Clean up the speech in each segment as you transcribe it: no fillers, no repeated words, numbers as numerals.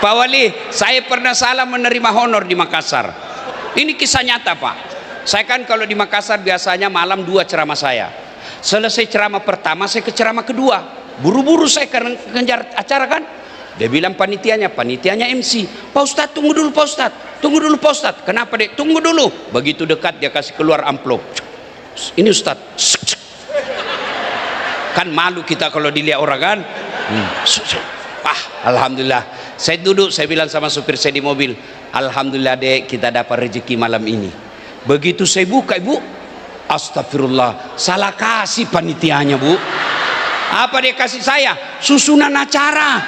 Pak Wali, saya pernah salah menerima honor di Makassar. Ini kisah nyata, Pak. Saya kan kalau di Makassar biasanya malam 2 ceramah saya. Selesai ceramah pertama, saya ke ceramah kedua. Buru-buru saya kejar acara kan. Dia bilang panitianya MC. Pak Ustadz, tunggu dulu Pak Ustadz. Tunggu dulu Pak Ustadz. Kenapa dek? Tunggu dulu. Begitu dekat dia kasih keluar amplop. Ini Ustadz. Kan malu kita kalau dilihat orang kan. Alhamdulillah. Saya duduk, saya bilang sama supir saya di mobil, alhamdulillah dek, kita dapat rezeki malam ini. Begitu saya buka, Ibu, astagfirullah, salah kasih panitianya, Bu. Apa dia kasih saya? Susunan acara.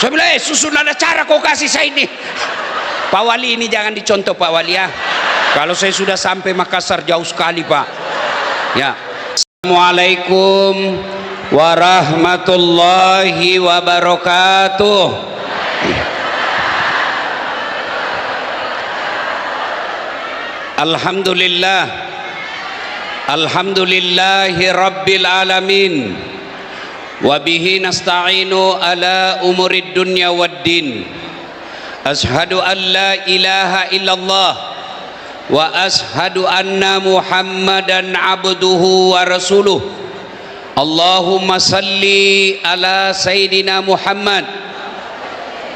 Saya bilang, susunan acara kau kasih saya ini. Pak Wali, ini jangan dicontoh Pak Wali ya. Kalau saya sudah sampai Makassar jauh sekali Pak. Ya. Assalamualaikum warahmatullahi wabarakatuh. Alhamdulillah, alhamdulillahi rabbil alamin, wabihi nasta'inu ala umurid dunya waddin. Ashhadu an la ilaha illallah wa ashhadu anna muhammadan abduhu wa rasuluh. Allahumma salli ala Sayyidina Muhammad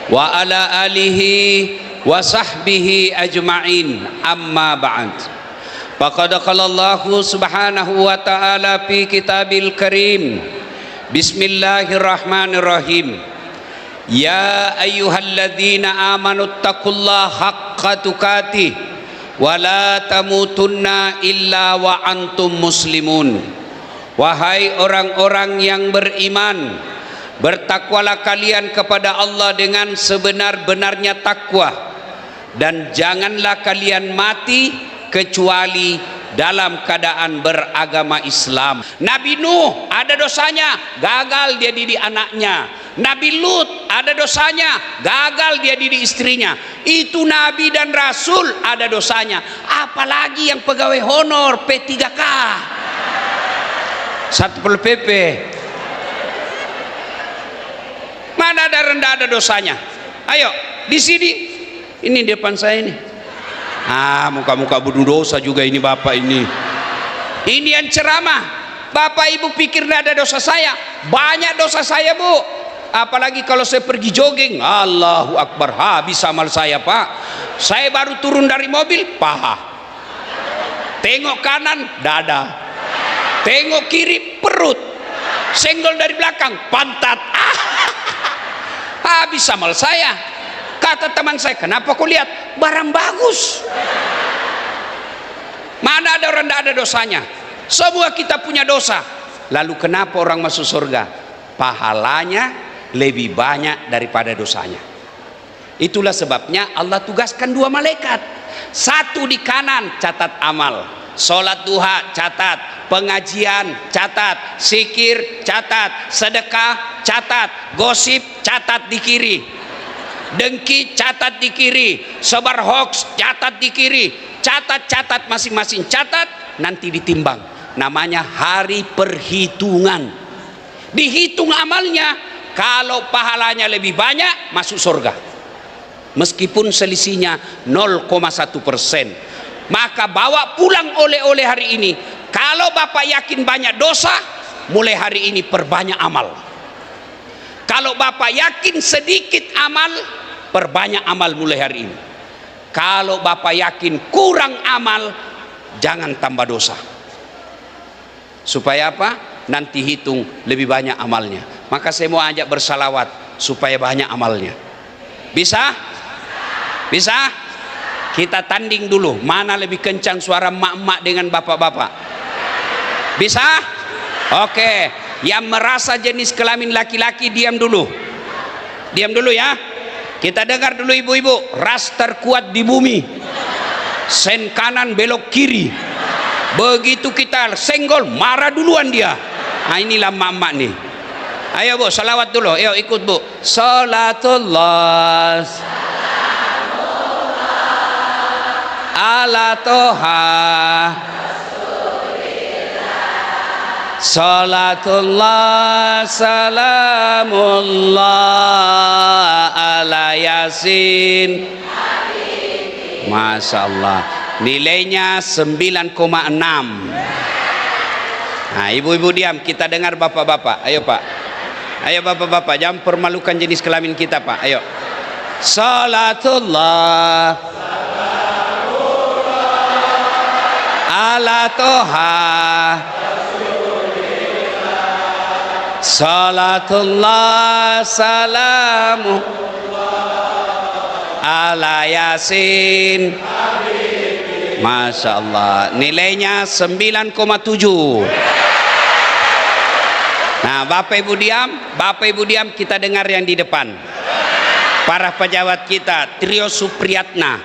wa ala alihi wa sahbihi ajma'in, amma ba'd. Faqad qala Allah subhanahu wa ta'ala fi kitabil karim, bismillahirrahmanirrahim, ya ayyuhalladzina amanu taqullaha haqqa tuqatih wa la tamutunna illa wa antum muslimun. Wahai orang-orang yang beriman, bertakwalah kalian kepada Allah dengan sebenar-benarnya takwa, dan janganlah kalian mati kecuali dalam keadaan beragama Islam. Nabi Nuh ada dosanya, gagal dia didik anaknya. Nabi Lut ada dosanya, gagal dia didik istrinya. Itu Nabi dan Rasul ada dosanya, apalagi yang pegawai honor P3K, Satpol PP. Mana ada rendah ada dosanya? Ayo di sini, ini depan saya ini. Muka-muka bunuh dosa juga ini bapak ini. Ini yang ceramah. Bapak ibu pikir tidak ada dosa saya? Banyak dosa saya Bu. Apalagi kalau saya pergi jogging, Allahu Akbar, habis amal saya Pak. Saya baru turun dari mobil, paha. Tengok kanan, dada. Tengok kiri, perut. Senggol dari belakang, pantat. Habis amal saya. Kata teman saya, kenapa kau lihat barang bagus? Mana ada orang tidak ada dosanya? Semua kita punya dosa. Lalu kenapa orang masuk surga? Pahalanya lebih banyak daripada dosanya. Itulah sebabnya Allah tugaskan 2 malaikat. Satu di kanan, catat amal. Sholat duha catat, pengajian catat, zikir catat, sedekah catat, gosip catat di kiri, dengki catat di kiri, sebar hoax catat di kiri. Catat masing-masing catat, nanti ditimbang. Namanya hari perhitungan. Dihitung amalnya, kalau pahalanya lebih banyak masuk surga, meskipun selisihnya 0,1%. Maka bawa pulang oleh-oleh hari ini. Kalau bapak yakin banyak dosa, mulai hari ini perbanyak amal. Kalau bapak yakin sedikit amal, perbanyak amal mulai hari ini. Kalau bapak yakin kurang amal, jangan tambah dosa. Supaya apa? Nanti hitung lebih banyak amalnya. Maka saya mau ajak bersalawat supaya banyak amalnya. Bisa? Bisa? Kita tanding dulu, mana lebih kencang suara emak-emak dengan bapak-bapak. Bisa? Oke. Yang merasa jenis kelamin laki-laki diam dulu. Diam dulu ya. Kita dengar dulu ibu-ibu. Ras terkuat di bumi, sen kanan belok kiri. Begitu kita senggol, marah duluan dia. Nah inilah emak-emak nih. Ayo Bu, salawat dulu. Ayo ikut Bu. Salatullah ala toha, salatullah salamullah ala Yasin. Masya Allah, nilainya 9,6. Nah, ibu-ibu diam, kita dengar bapak-bapak. Ayo Pak, ayo bapak-bapak, jangan permalukan jenis kelamin kita Pak. Ayo. Salatullah ala toha, salatullah salamu ala Yasin. Masya Allah, nilainya 9,7. Nah, Bapak Ibu diam, kita dengar yang di depan. Para pejabat kita, Trio Supriyatna.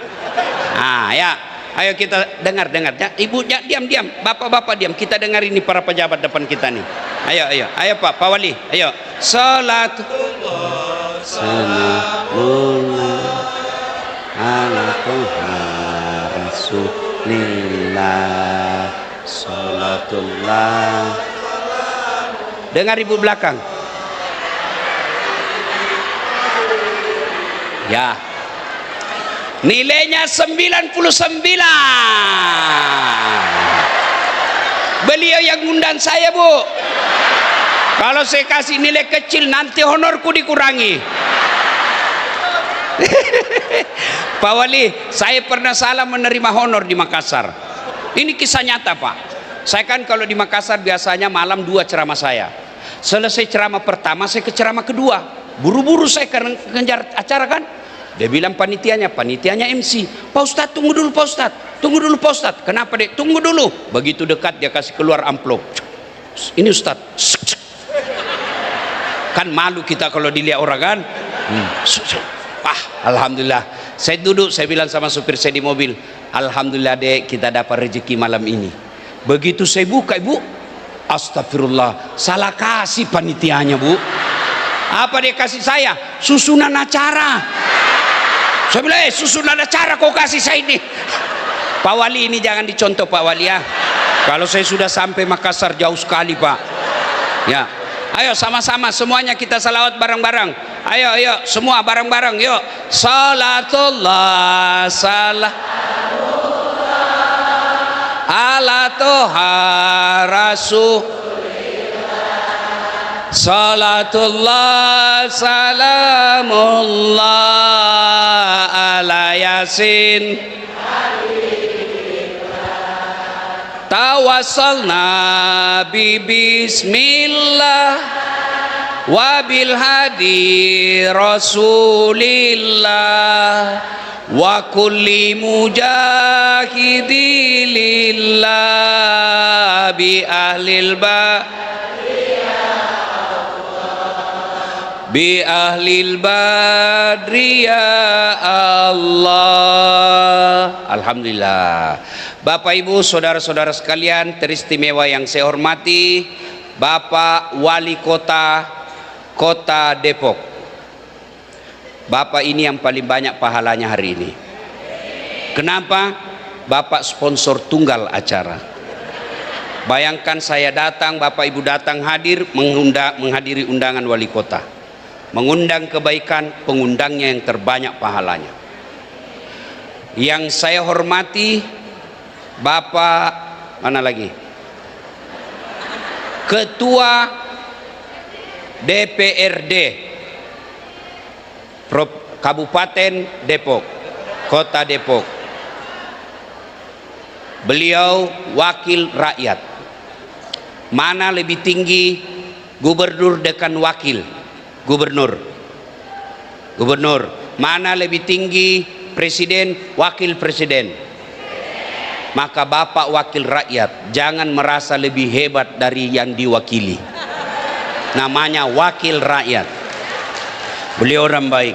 Nah, ya, ayo kita dengar ya. Ibu diam, bapak-bapak diam. Kita dengar ini para pejabat depan kita nih. Ayo Pak Wali, ayo. Salatullah salamullah ala Rasulillah. Salatullah. Dengar ibu belakang. Ya. Nilainya 99. Beliau yang undang saya, Bu. Kalau saya kasih nilai kecil nanti honorku dikurangi. Pak Wali, saya pernah salah menerima honor di Makassar. Ini kisah nyata Pak. Saya kan kalau di Makassar biasanya malam 2 ceramah saya. Selesai ceramah pertama saya ke ceramah kedua. Buru-buru saya kejar acara kan. Dia bilang panitianya MC, Pak Ustadz tunggu dulu Pak Ustadz. Kenapa dek? Tunggu dulu. Begitu dekat dia kasih keluar amplop. Ini Ustadz. Kan malu kita kalau dilihat orang kan. Alhamdulillah. Saya duduk, saya bilang sama supir saya di mobil, alhamdulillah dek, kita dapat rezeki malam ini. Begitu saya buka, Ibu, astagfirullah, salah kasih panitianya, Bu. Apa dia kasih saya? Susunan acara. Saya bilang, susunan acara kau kasih saya ini. Pak Wali, ini jangan dicontoh Pak Wali ya. Kalau saya sudah sampai Makassar jauh sekali Pak. Ya. Ayo sama-sama semuanya kita salawat bareng-bareng. Ayo semua bareng-bareng yuk. Salatullah ala toha Rasulillah. Salatullah salamullah ala Yasin. Tawassalna bi bismillah wa bil hadi rasulillah wa kulli mujahidi lillah bi ahlil badri ya Allah. Alhamdulillah. Bapak Ibu saudara-saudara sekalian teristimewa yang saya hormati, Bapak Wali Kota Depok. Bapak ini yang paling banyak pahalanya hari ini. Kenapa? Bapak sponsor tunggal acara. Bayangkan saya datang, Bapak Ibu datang hadir menghadiri undangan wali kota, mengundang kebaikan, pengundangnya yang terbanyak pahalanya. Yang saya hormati Bapak mana lagi? Ketua DPRD Kabupaten Depok, Kota Depok. Beliau wakil rakyat. Mana lebih tinggi gubernur dengan wakil gubernur? Gubernur. Mana lebih tinggi presiden, wakil presiden? Maka Bapak wakil rakyat jangan merasa lebih hebat dari yang diwakili. Namanya wakil rakyat. Beliau orang baik.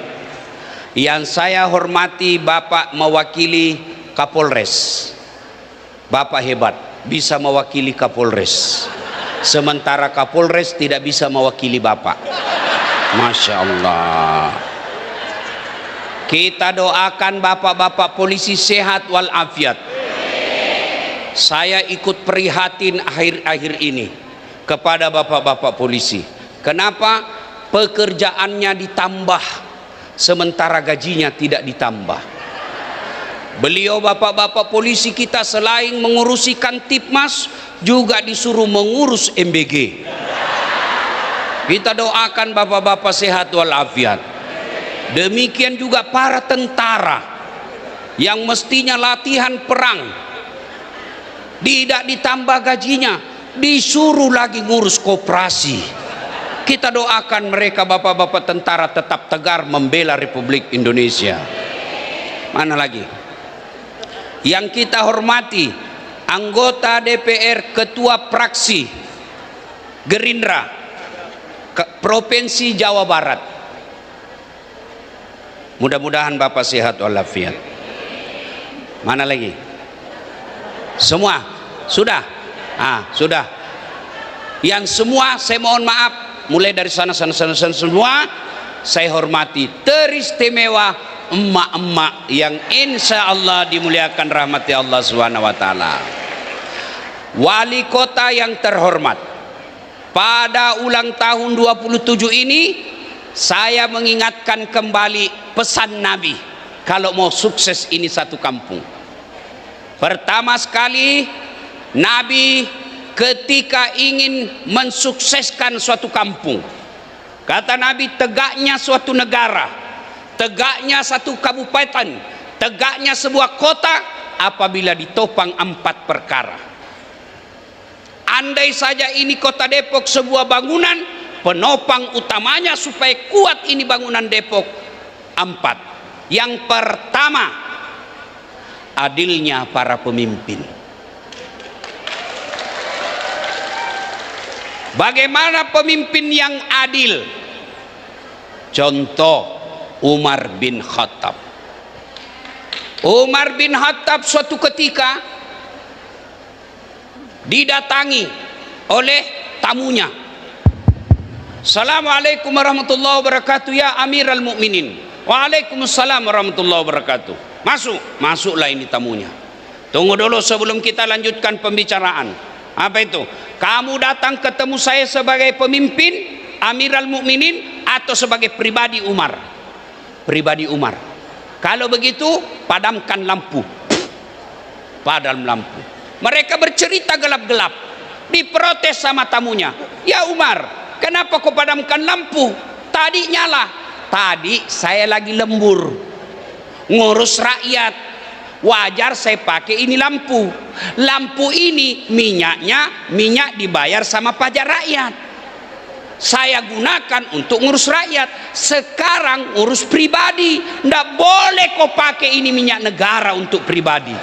Yang saya hormati, Bapak mewakili Kapolres. Bapak hebat, bisa mewakili Kapolres. Sementara Kapolres tidak bisa mewakili Bapak. Masya Allah. Kita doakan bapak-bapak polisi sehat walafiat. Saya ikut prihatin akhir-akhir ini kepada bapak-bapak polisi. Kenapa? Pekerjaannya ditambah, sementara gajinya tidak ditambah. Beliau bapak-bapak polisi kita selain mengurusi Kantipmas juga disuruh mengurus MBG. Kita doakan bapak-bapak sehat walafiat. Demikian juga para tentara yang mestinya latihan perang, tidak ditambah gajinya, disuruh lagi ngurus koperasi. Kita doakan mereka bapak-bapak tentara tetap tegar membela Republik Indonesia. Mana lagi? Yang kita hormati, anggota DPR, ketua fraksi Gerindra Provinsi Jawa Barat. Mudah-mudahan Bapak sehat walafiat. Mana lagi? Semua? Sudah? Sudah. Yang semua saya mohon maaf, mulai dari sana semua saya hormati, teristimewa emak-emak yang insya Allah dimuliakan rahmati Allah Subhanahu wa taala. Wali kota yang terhormat, pada ulang tahun 27 ini saya mengingatkan kembali pesan Nabi kalau mau sukses ini satu kampung. Pertama sekali, Nabi ketika ingin mensukseskan suatu kampung, kata Nabi, tegaknya suatu negara, tegaknya satu kabupaten, tegaknya sebuah kota apabila ditopang 4 perkara. Andai saja ini kota Depok sebuah bangunan, penopang utamanya supaya kuat ini bangunan Depok 4. Yang pertama, adilnya para pemimpin. Bagaimana pemimpin yang adil? Contoh Umar bin Khattab. Umar bin Khattab suatu ketika didatangi oleh tamunya. Assalamualaikum warahmatullahi wabarakatuh ya Amirul Mukminin. Waalaikumsalam warahmatullahi wabarakatuh. Masuklah ini tamunya. Tunggu dulu sebelum kita lanjutkan pembicaraan. Apa itu? Kamu datang ketemu saya sebagai pemimpin Amirul Mukminin atau sebagai pribadi Umar? Pribadi Umar. Kalau begitu padamkan lampu. Padam lampu. Mereka bercerita gelap-gelap, diprotes sama tamunya. Ya Umar, kenapa kau padamkan lampu? Tadi nyala. Tadi saya lagi lembur ngurus rakyat, wajar saya pakai ini lampu. Lampu ini minyak dibayar sama pajak rakyat, saya gunakan untuk ngurus rakyat. Sekarang urus pribadi, ndak boleh kau pakai ini minyak negara untuk pribadi.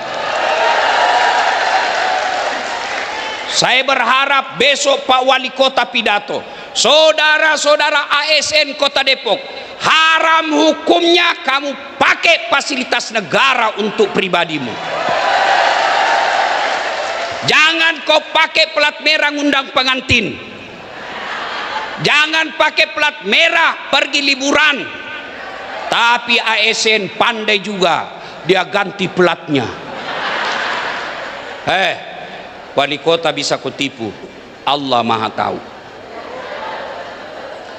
Saya berharap besok Pak Wali Kota pidato, saudara-saudara ASN Kota Depok, haram hukumnya kamu pakai fasilitas negara untuk pribadimu. Jangan kau pakai plat merah ngundang pengantin, jangan pakai plat merah pergi liburan. Tapi ASN pandai juga, dia ganti platnya. Wali kota bisa kau tipu, Allah maha tahu.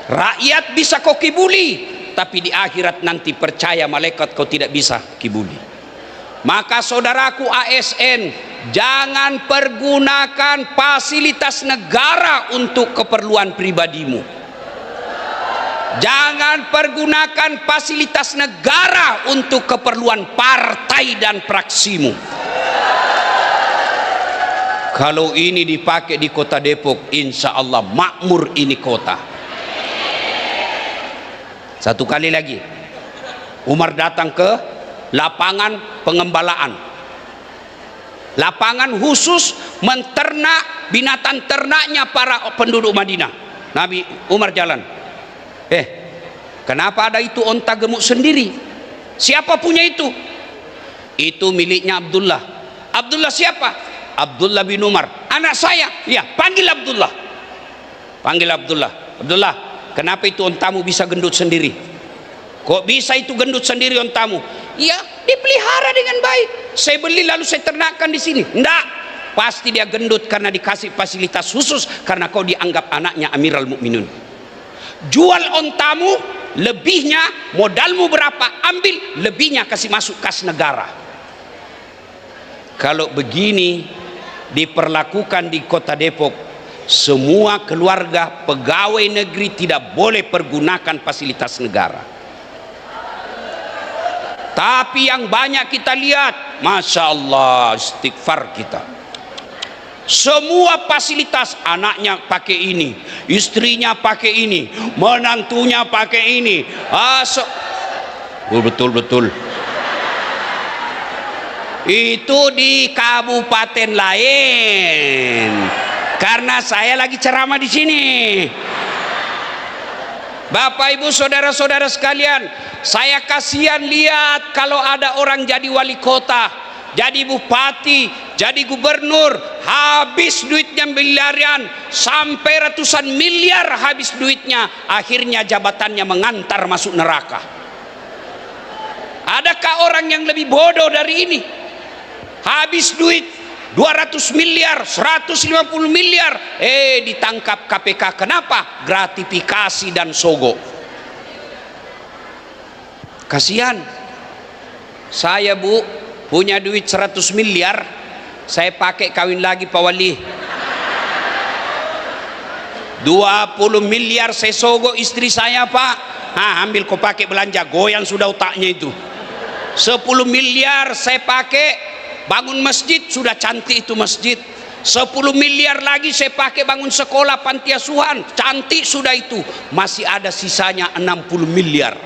Rakyat bisa kau kibuli, tapi di akhirat nanti percaya malaikat kau tidak bisa kibuli. Maka saudaraku ASN, jangan pergunakan fasilitas negara untuk keperluan pribadimu. Jangan pergunakan fasilitas negara untuk keperluan partai dan fraksimu. Kalau ini dipakai di kota Depok, insya Allah makmur ini kota. Satu kali lagi, Umar datang ke lapangan pengembalaan, lapangan khusus menternak binatang ternaknya para penduduk Madinah. Nabi Umar jalan, kenapa ada itu onta gemuk sendiri? Siapa punya itu? Itu miliknya Abdullah. Abdullah siapa? Abdullah bin Umar, anak saya. Ya, panggil Abdullah. Panggil Abdullah. Abdullah, kenapa itu ontamu bisa gendut sendiri? Kok bisa itu gendut sendiri ontamu? Ya, dipelihara dengan baik. Saya beli lalu saya ternakkan di sini. Enggak, pasti dia gendut karena dikasih fasilitas khusus karena kau dianggap anaknya Amirul Mukminin. Jual ontamu lebihnya modalmu berapa, ambil lebihnya kasih masuk kas negara. Kalau begini diperlakukan di Kota Depok, semua keluarga pegawai negeri tidak boleh pergunakan fasilitas negara. Tapi yang banyak kita lihat, Masya Allah, istighfar kita, semua fasilitas, anaknya pakai ini, istrinya pakai ini, menantunya pakai ini. Betul. Itu di kabupaten lain, karena saya lagi ceramah di sini. Bapak Ibu saudara-saudara sekalian, saya kasihan lihat kalau ada orang jadi wali kota, jadi bupati, jadi gubernur, habis duitnya miliaran, sampai ratusan miliar habis duitnya, akhirnya jabatannya mengantar masuk neraka. Adakah orang yang lebih bodoh dari ini? Habis duit 200 miliar, 150 miliar, ditangkap KPK. Kenapa? Gratifikasi dan sogok. Kasihan. Saya, Bu, punya duit 100 miliar, saya pakai kawin lagi Pak Wali. 20 miliar saya sogok istri saya, Pak. Ambil kau pakai belanja, goyang sudah otaknya itu. 10 miliar saya pakai bangun masjid, sudah cantik itu masjid. 10 miliar lagi saya pakai bangun sekolah panti asuhan, cantik sudah itu. Masih ada sisanya 60 miliar.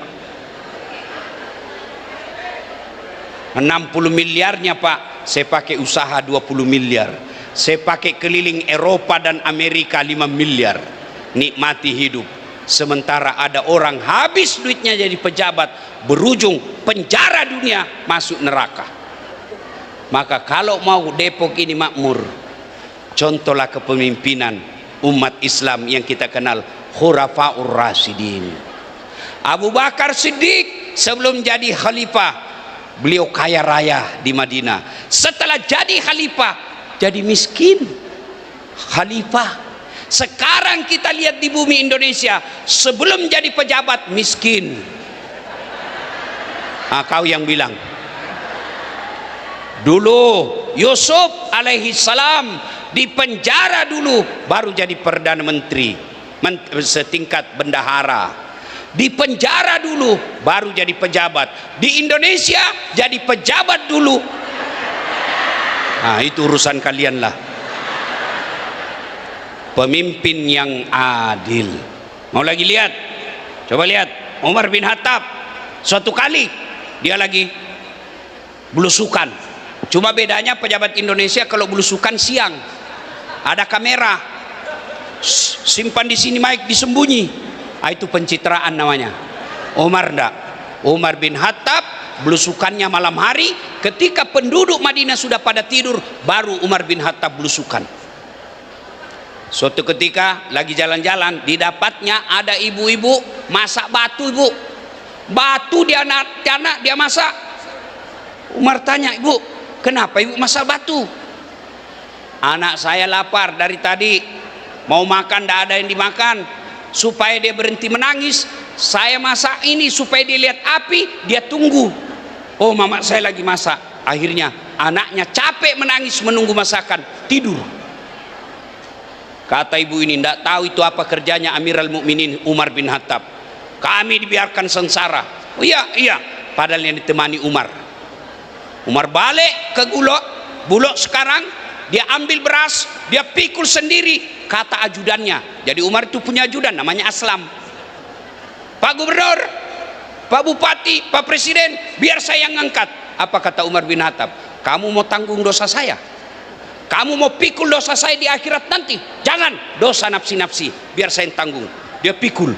60 miliarnya, Pak, saya pakai usaha 20 miliar. Saya pakai keliling Eropa dan Amerika 5 miliar. Nikmati hidup. Sementara ada orang habis duitnya jadi pejabat, berujung penjara dunia, masuk neraka. Maka kalau mau Depok ini makmur, contohlah kepemimpinan umat Islam yang kita kenal, Khurafaur Rasyidin. Abu Bakar Siddiq sebelum jadi khalifah, beliau kaya raya di Madinah. Setelah jadi khalifah, jadi miskin. Khalifah. Sekarang kita lihat di bumi Indonesia, sebelum jadi pejabat miskin. Kau yang bilang. Dulu Yusuf alaihi salam di penjara dulu, baru jadi perdana menteri, setingkat bendahara. Di penjara dulu, baru jadi pejabat. Di Indonesia jadi pejabat dulu. Itu urusan kalian lah. Pemimpin yang adil. Mau lagi lihat? Coba lihat Umar bin Khattab. Suatu kali dia lagi belusukan. Cuma bedanya pejabat Indonesia kalau belusukan siang, ada kamera, simpan di sini mic, disembunyi. Itu pencitraan namanya. Umar enggak. Umar bin Khattab belusukannya malam hari, ketika penduduk Madinah sudah pada tidur, baru Umar bin Khattab belusukan. Suatu ketika lagi jalan-jalan, didapatnya ada ibu-ibu masak batu, Ibu. Batu dia anak dia masak. Umar tanya, "Ibu, kenapa Ibu masak batu?" "Anak saya lapar dari tadi, mau makan tidak ada yang dimakan. Supaya dia berhenti menangis, saya masak ini supaya dia lihat api, dia tunggu. Oh, mama saya lagi masak." Akhirnya anaknya capek menangis menunggu masakan, tidur. Kata ibu ini, tidak tahu itu apa kerjanya Amirul Mukminin Umar bin Khattab. Kami dibiarkan sengsara. Oh iya, padahal yang ditemani Umar. Umar balik ke Bulog sekarang, dia ambil beras, dia pikul sendiri. Kata ajudannya, jadi Umar itu punya ajudan namanya Aslam. "Pak Gubernur, Pak Bupati, Pak Presiden, biar saya yang ngangkat." Apa kata Umar bin Khattab? "Kamu mau tanggung dosa saya? Kamu mau pikul dosa saya di akhirat nanti? Jangan, dosa nafsi-nafsi, biar saya yang tanggung." Dia pikul,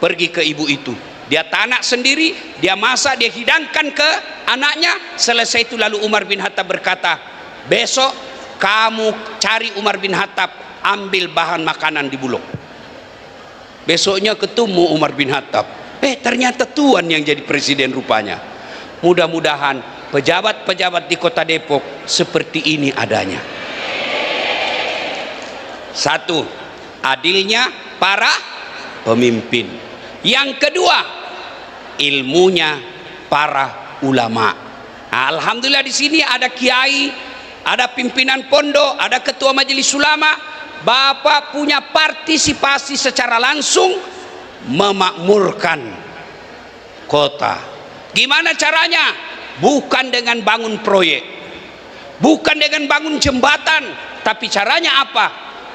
pergi ke ibu itu, dia tanak sendiri, dia masak, dia hidangkan ke anaknya. Selesai itu lalu Umar bin Khattab berkata, "Besok kamu cari Umar bin Khattab, ambil bahan makanan di Bulog." Besoknya ketemu Umar bin Khattab, ternyata Tuan yang jadi presiden rupanya. Mudah-mudahan pejabat-pejabat di Kota Depok seperti ini adanya. Satu, adilnya para pemimpin. Yang kedua, ilmunya para ulama. Alhamdulillah di sini ada kiai, ada pimpinan pondok, ada ketua majelis ulama. Bapak punya partisipasi secara langsung memakmurkan kota. Gimana caranya? Bukan dengan bangun proyek, bukan dengan bangun jembatan, tapi caranya apa?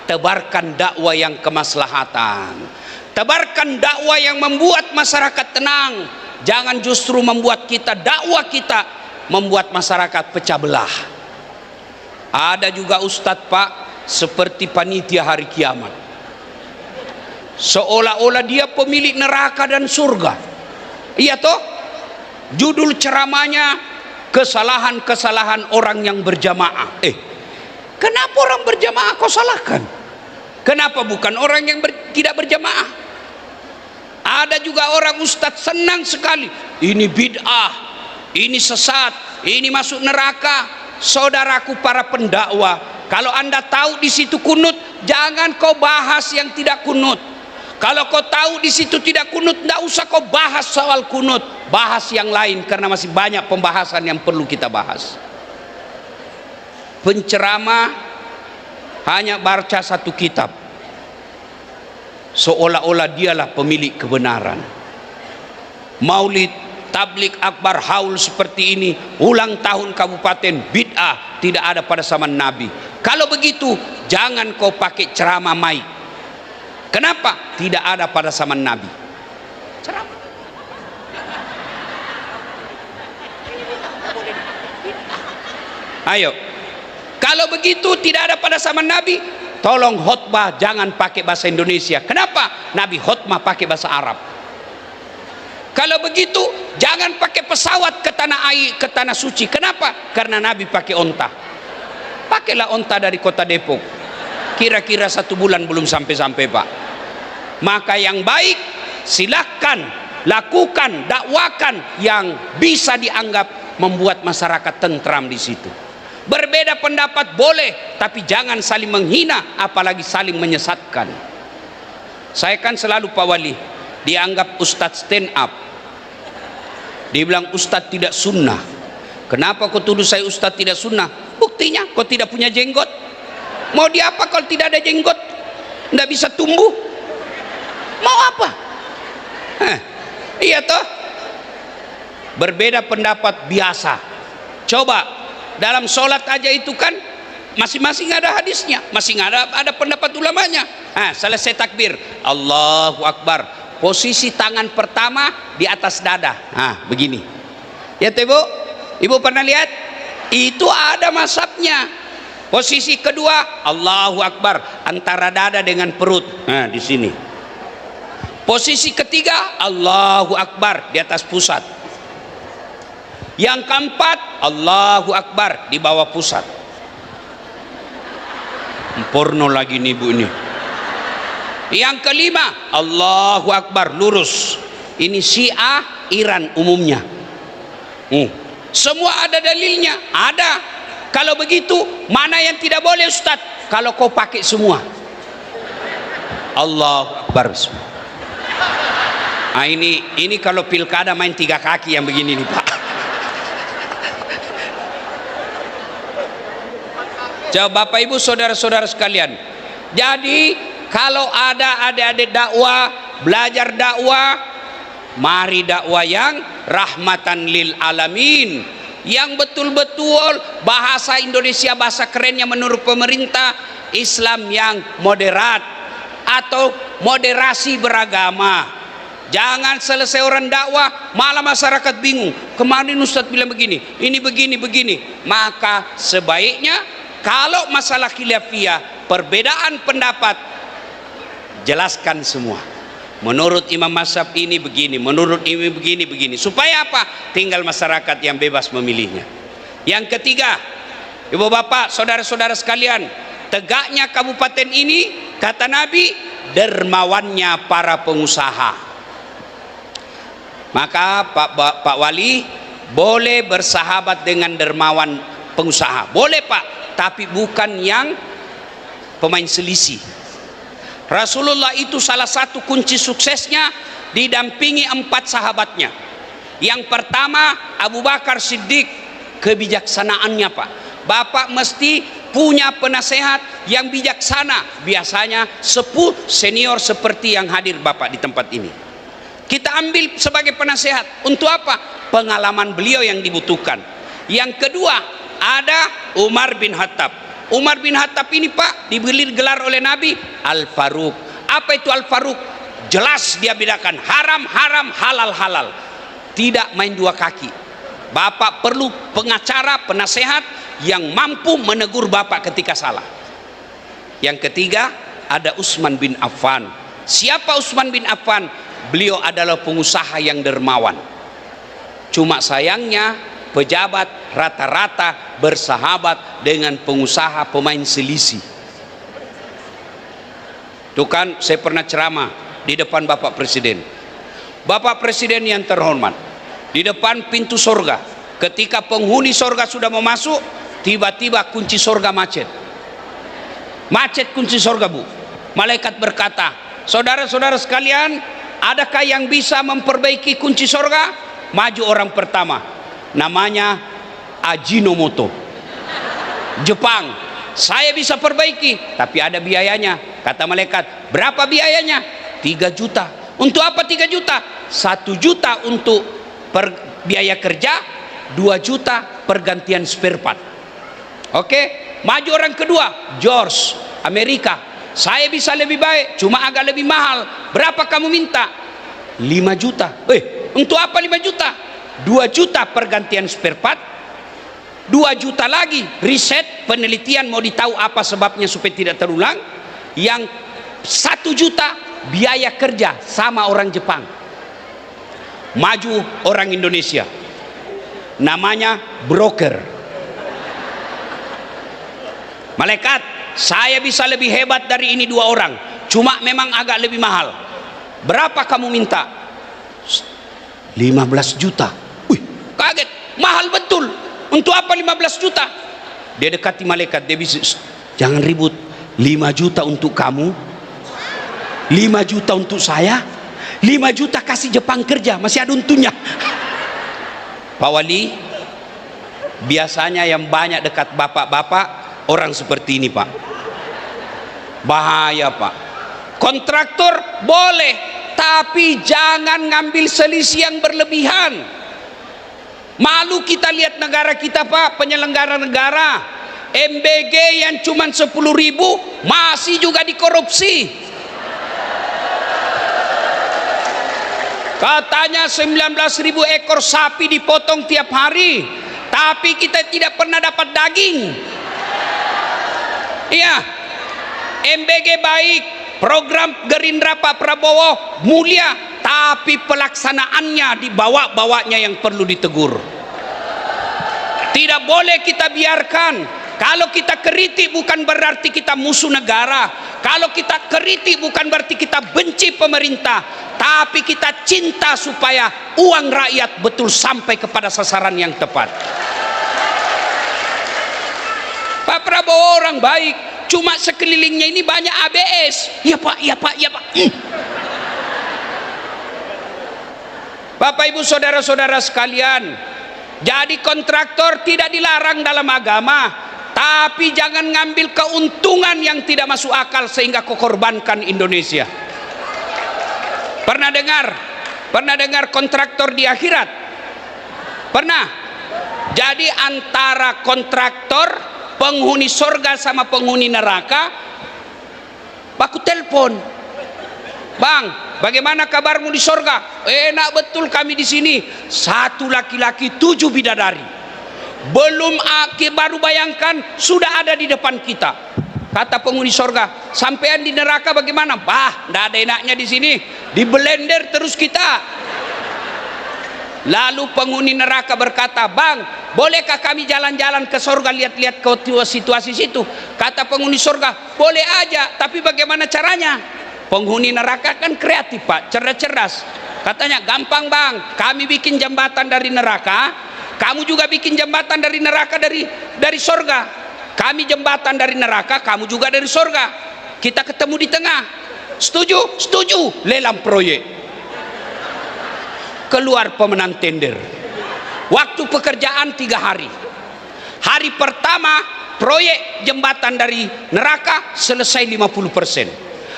Tebarkan dakwah yang kemaslahatan, tebarkan dakwah yang membuat masyarakat tenang. Jangan justru membuat kita, dakwah kita membuat masyarakat pecah belah. Ada juga ustadz pak seperti panitia hari kiamat, seolah-olah dia pemilik neraka dan surga. Iya toh? Judul ceramahnya kesalahan-kesalahan orang yang berjamaah. Kenapa orang berjamaah kau salahkan? Kenapa bukan orang yang tidak berjamaah? Ada juga orang ustadz senang sekali, ini bid'ah, ini sesat, ini masuk neraka. Saudaraku para pendakwah, kalau anda tahu di situ kunut, jangan kau bahas yang tidak kunut. Kalau kau tahu di situ tidak kunut, tidak usah kau bahas soal kunut, bahas yang lain, karena masih banyak pembahasan yang perlu kita bahas. Penceramah hanya baca satu kitab, seolah-olah dialah pemilik kebenaran. Maulid, tablik akbar, haul seperti ini, ulang tahun kabupaten, bid'ah, tidak ada pada zaman Nabi. Kalau begitu, jangan kau pakai ceramah mic. Kenapa? Tidak ada pada zaman Nabi ceramah. Ayo, kalau begitu tidak ada pada zaman Nabi, tolong khotbah jangan pakai bahasa Indonesia. Kenapa? Nabi khotbah pakai bahasa Arab. Kalau begitu jangan pakai pesawat ke tanah air, ke tanah suci. Kenapa? Karena Nabi pakai onta. Pakailah onta dari kota Depok. Kira-kira 1 bulan belum sampai-sampai pak. Maka yang baik silahkan lakukan, dakwakan yang bisa dianggap membuat masyarakat tentram di situ. Berbeda pendapat boleh, tapi jangan saling menghina, apalagi saling menyesatkan. Saya kan selalu Pak Wali dianggap ustadz stand up, dibilang ustadz tidak sunnah. Kenapa kau tuduh saya ustadz tidak sunnah? Buktinya kau tidak punya jenggot. Mau diapa kalau tidak ada jenggot? Tidak bisa tumbuh. Mau apa? Iya toh? Berbeda pendapat biasa. Coba dalam sholat aja itu kan masing-masing ada hadisnya, masing ada pendapat ulamanya. Selesai takbir, Allahu Akbar, posisi tangan pertama di atas dada, begini. Ya tuh ibu, ibu pernah lihat? Itu ada mazhabnya. Posisi kedua, Allahu Akbar, antara dada dengan perut, di sini. Posisi ketiga, Allahu Akbar, di atas pusat. Yang keempat, Allahu Akbar, di bawah pusat. Porno lagi nih bu ini. Yang kelima, Allahu Akbar, lurus. Ini Syiah Iran umumnya. Semua ada dalilnya, ada. Kalau begitu, mana yang tidak boleh Ustaz? Kalau kau pakai semua. Allahu Akbar. Ini kalau pilkada main 3 kaki yang begini nih Pak. Coba Bapak Ibu saudara-saudara sekalian. Jadi kalau ada adik-adik dakwah, belajar dakwah, mari dakwah yang rahmatan lil alamin, yang betul-betul bahasa Indonesia, bahasa kerennya menurut pemerintah, Islam yang moderat atau moderasi beragama. Jangan selesai orang dakwah malah masyarakat bingung. Kemarin Ustadz bilang begini, ini begini. Maka sebaiknya kalau masalah khilafiyah, perbedaan pendapat, jelaskan semua. Menurut Imam Mazhab ini begini, menurut ini begini. Supaya apa? Tinggal masyarakat yang bebas memilihnya. Yang ketiga, ibu bapak, saudara-saudara sekalian, tegaknya kabupaten ini, kata Nabi, dermawannya para pengusaha. Maka Pak Wali boleh bersahabat dengan dermawan pengusaha, boleh Pak, tapi bukan yang pemain selisih. Rasulullah itu salah satu kunci suksesnya didampingi 4 sahabatnya. Yang pertama Abu Bakar Siddiq, kebijaksanaannya Pak. Bapak mesti punya penasehat yang bijaksana, biasanya sepuh senior seperti yang hadir Bapak di tempat ini. Kita ambil sebagai penasehat untuk apa? Pengalaman beliau yang dibutuhkan. Yang kedua ada Umar bin Khattab. Umar bin Khattab ini Pak diberi gelar oleh Nabi Al-Faruq. Apa itu Al-Faruq? Jelas dia bedakan haram haram, halal halal. Tidak main dua kaki. Bapak perlu pengacara, penasehat yang mampu menegur Bapak ketika salah. Yang ketiga ada Utsman bin Affan. Siapa Utsman bin Affan? Beliau adalah pengusaha yang dermawan. Cuma sayangnya pejabat rata-rata bersahabat dengan pengusaha pemain selisih. Tuh kan saya pernah ceramah di depan Bapak Presiden. Bapak Presiden yang terhormat, di depan pintu sorga, ketika penghuni sorga sudah mau masuk, tiba-tiba kunci sorga macet. Macet kunci sorga Bu. Malaikat berkata, saudara-saudara sekalian, adakah yang bisa memperbaiki kunci sorga? Maju orang pertama, namanya Ajinomoto, Jepang. Saya bisa perbaiki, tapi ada biayanya. Kata malaikat, berapa biayanya? 3 juta. Untuk apa 3 juta? 1 juta untuk biaya kerja, 2 juta pergantian spare part. Oke, maju orang kedua, George, Amerika. Saya bisa lebih baik, cuma agak lebih mahal. Berapa kamu minta? 5 juta. Untuk apa 5 juta? 2 juta pergantian spare part, 2 juta lagi riset penelitian, mau ditahu apa sebabnya supaya tidak terulang. Yang 1 juta biaya kerja sama orang Jepang. Maju orang Indonesia, namanya broker. Malaikat, saya bisa lebih hebat dari ini 2 orang, cuma memang agak lebih mahal. Berapa kamu minta? 15 juta. Wih, kaget, mahal betul. Untuk apa 15 juta? Dia dekati malaikat, dia bisa, jangan ribut. 5 juta untuk kamu, 5 juta untuk saya, 5 juta kasih Jepang kerja, masih ada untungnya. Pak Wali, biasanya yang banyak dekat bapak-bapak orang seperti ini Pak. Bahaya Pak. Kontraktor boleh, tapi jangan ngambil selisih yang berlebihan. Malu kita lihat negara kita Pak, penyelenggara negara MBG yang cuma 10.000 masih juga dikorupsi. Katanya 19.000 ekor sapi dipotong tiap hari, tapi kita tidak pernah dapat daging. Iya, MBG baik, program Gerindra Pak Prabowo mulia, tapi pelaksanaannya dibawa-bawanya yang perlu ditegur. Tidak boleh kita biarkan. Kalau kita kritik bukan berarti kita musuh negara. Kalau kita kritik bukan berarti kita benci pemerintah, tapi kita cinta supaya uang rakyat betul sampai kepada sasaran yang tepat. Pak Prabowo orang baik, cuma sekelilingnya ini banyak ABS. Ya Pak, ya Pak, ya Pak. Bapak Ibu saudara-saudara sekalian, jadi kontraktor tidak dilarang dalam agama, tapi jangan ngambil keuntungan yang tidak masuk akal sehingga kau korbankan Indonesia. Pernah dengar kontraktor di akhirat? Pernah? Jadi antara kontraktor, penghuni surga sama penghuni neraka, baku telepon, Bang, bagaimana kabarmu di surga? Enak betul kami di sini. 1 laki-laki 7 bidadari. Belum baru bayangkan sudah ada di depan kita. Kata penghuni surga, sampean di neraka bagaimana? Bah, tidak ada enaknya di sini. Di blender terus kita. Lalu penghuni neraka berkata, Bang, bolehkah kami jalan-jalan ke surga, lihat-lihat ke situasi situ? Kata penghuni surga, boleh aja, tapi bagaimana caranya? Penghuni neraka kan kreatif Pak, cerdas-cerdas. Katanya, gampang Bang, kami bikin jembatan dari neraka, kamu juga bikin jembatan dari neraka, dari surga. Kami jembatan dari neraka, kamu juga dari surga. Kita ketemu di tengah. Setuju? Setuju. Lelang proyek. Keluar pemenang tender. Waktu pekerjaan 3 hari. Hari pertama proyek jembatan dari neraka selesai 50%.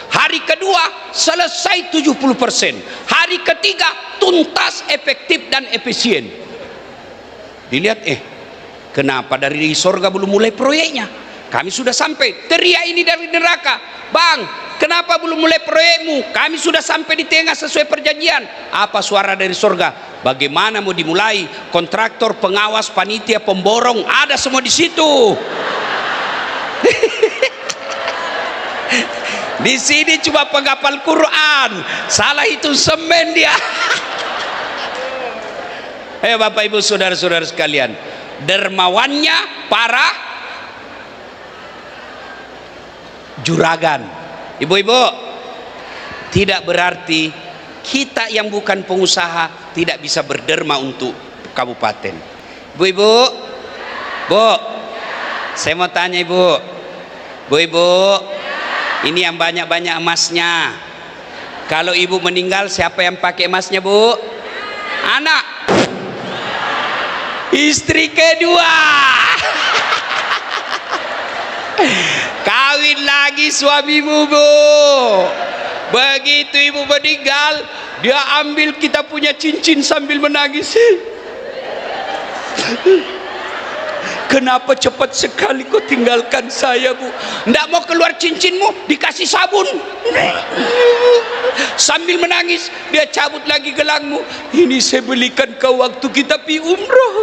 Hari kedua selesai 70%. Hari ketiga tuntas, efektif dan efisien. Dilihat, kenapa dari sorga belum mulai proyeknya? Kami sudah sampai. Teriak ini dari neraka, bang, kenapa belum mulai proyekmu? Kami sudah sampai di tengah sesuai perjanjian. Apa suara dari sorga? Bagaimana mau dimulai? Kontraktor, pengawas, panitia, pemborong, ada semua di situ. Di sini cuma penghafal Quran, salah itu semen dia. Bapak ibu saudara-saudara sekalian, dermawannya para juragan. Ibu-ibu, tidak berarti kita yang bukan pengusaha tidak bisa berderma untuk kabupaten. Ibu-ibu, Bu, saya mau tanya ibu, Bu-ibu, ini yang banyak-banyak emasnya. Kalau ibu meninggal, siapa yang pakai emasnya, Bu? Anak. Istri kedua. Kawin lagi suamimu, Bu. Begitu ibu meninggal, dia ambil kita punya cincin sambil menangis. Kenapa cepat sekali kau tinggalkan saya, Bu? Nggak mau keluar cincinmu, dikasih sabun. Sambil menangis, dia cabut lagi gelangmu. Ini saya belikan kau waktu kita pergi umroh.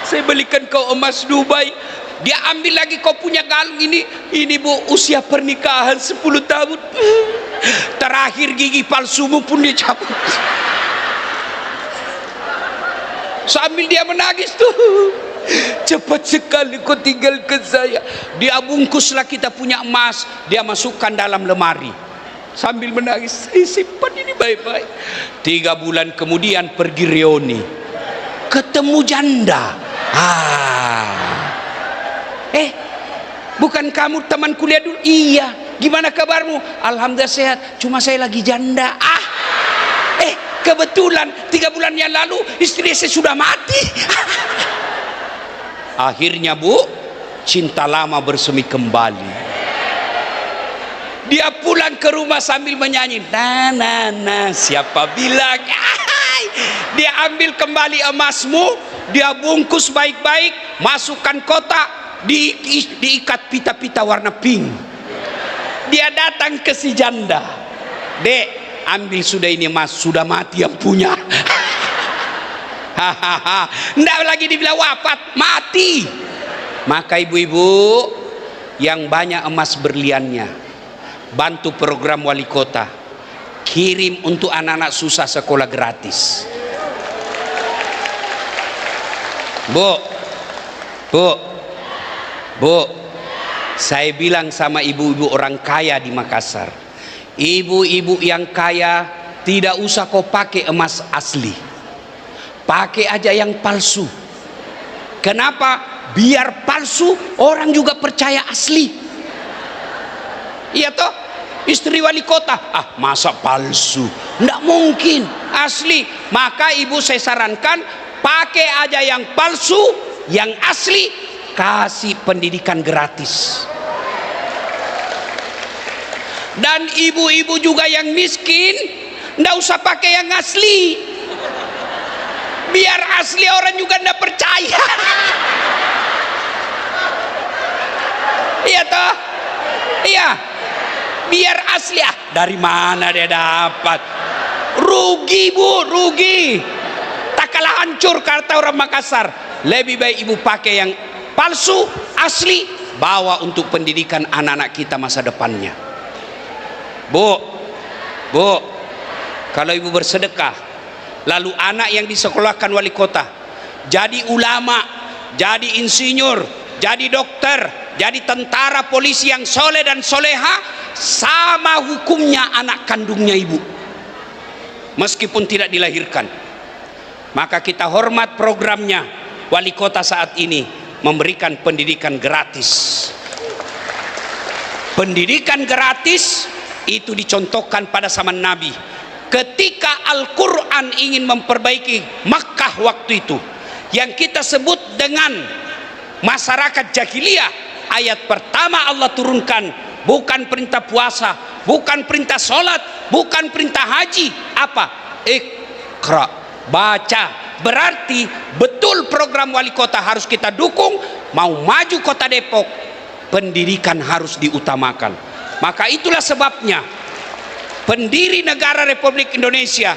Saya belikan kau emas Dubai. Dia ambil lagi kau punya galung ini. Ini, Bu, usia pernikahan 10 tahun. Terakhir gigi palsumu pun dia cabut. Sambil dia menangis tuh. Cepat sekali kau tinggalkan saya. Dia bungkuslah kita punya emas, dia masukkan dalam lemari sambil menangis. Saya simpan ini baik-baik. 3 bulan kemudian pergi reuni, ketemu janda. Bukan kamu teman kuliah dulu? Iya. Gimana kabarmu? Alhamdulillah sehat, cuma saya lagi janda. Kebetulan 3 bulan yang lalu istri saya sudah mati. Akhirnya, Bu, cinta lama bersemi kembali. Dia pulang ke rumah sambil menyanyi, na siapa bilang. Dia ambil kembali emasmu, dia bungkus baik-baik, masukkan kotak, diikat pita-pita warna pink. Dia datang ke si janda. Dek, ambil sudah ini emas, sudah mati yang punya. Nggak lagi dibilang wafat, mati. Maka ibu-ibu yang banyak emas berliannya, bantu program wali kota, kirim untuk anak-anak susah sekolah gratis. Bu, saya bilang sama ibu-ibu orang kaya di Makassar, ibu-ibu yang kaya tidak usah kau pakai emas asli, pakai aja yang palsu. Kenapa? Biar palsu orang juga percaya asli. Iya toh? Istri wali kota, masa palsu? Nggak mungkin, asli. Maka ibu saya sarankan pakai aja yang palsu, yang asli kasih pendidikan gratis. Dan ibu-ibu juga yang miskin nggak usah pakai yang asli. Biar asli orang juga nggak percaya. Iya toh? Iya. Biar asli, dari mana dia dapat? Rugi, Bu, rugi. Tak kalah hancur kata orang Makassar. Lebih baik ibu pakai yang palsu, asli, bawa untuk pendidikan anak-anak kita masa depannya. Bu, kalau ibu bersedekah, lalu anak yang disekolahkan wali kota jadi ulama, jadi insinyur, jadi dokter, jadi tentara, polisi yang soleh dan soleha, sama hukumnya anak kandungnya ibu, meskipun tidak dilahirkan. Maka kita hormat programnya wali kota saat ini, memberikan pendidikan gratis. Pendidikan gratis Itu dicontohkan pada zaman Nabi. Ketika Al-Quran ingin memperbaiki Makkah waktu itu, yang kita sebut dengan masyarakat jahiliyah, ayat pertama Allah turunkan bukan perintah puasa, bukan perintah sholat, bukan perintah haji. Apa? Iqra, baca. Berarti betul program wali kota harus kita dukung. Mau maju kota Depok, pendidikan harus diutamakan. Maka itulah sebabnya pendiri negara Republik Indonesia,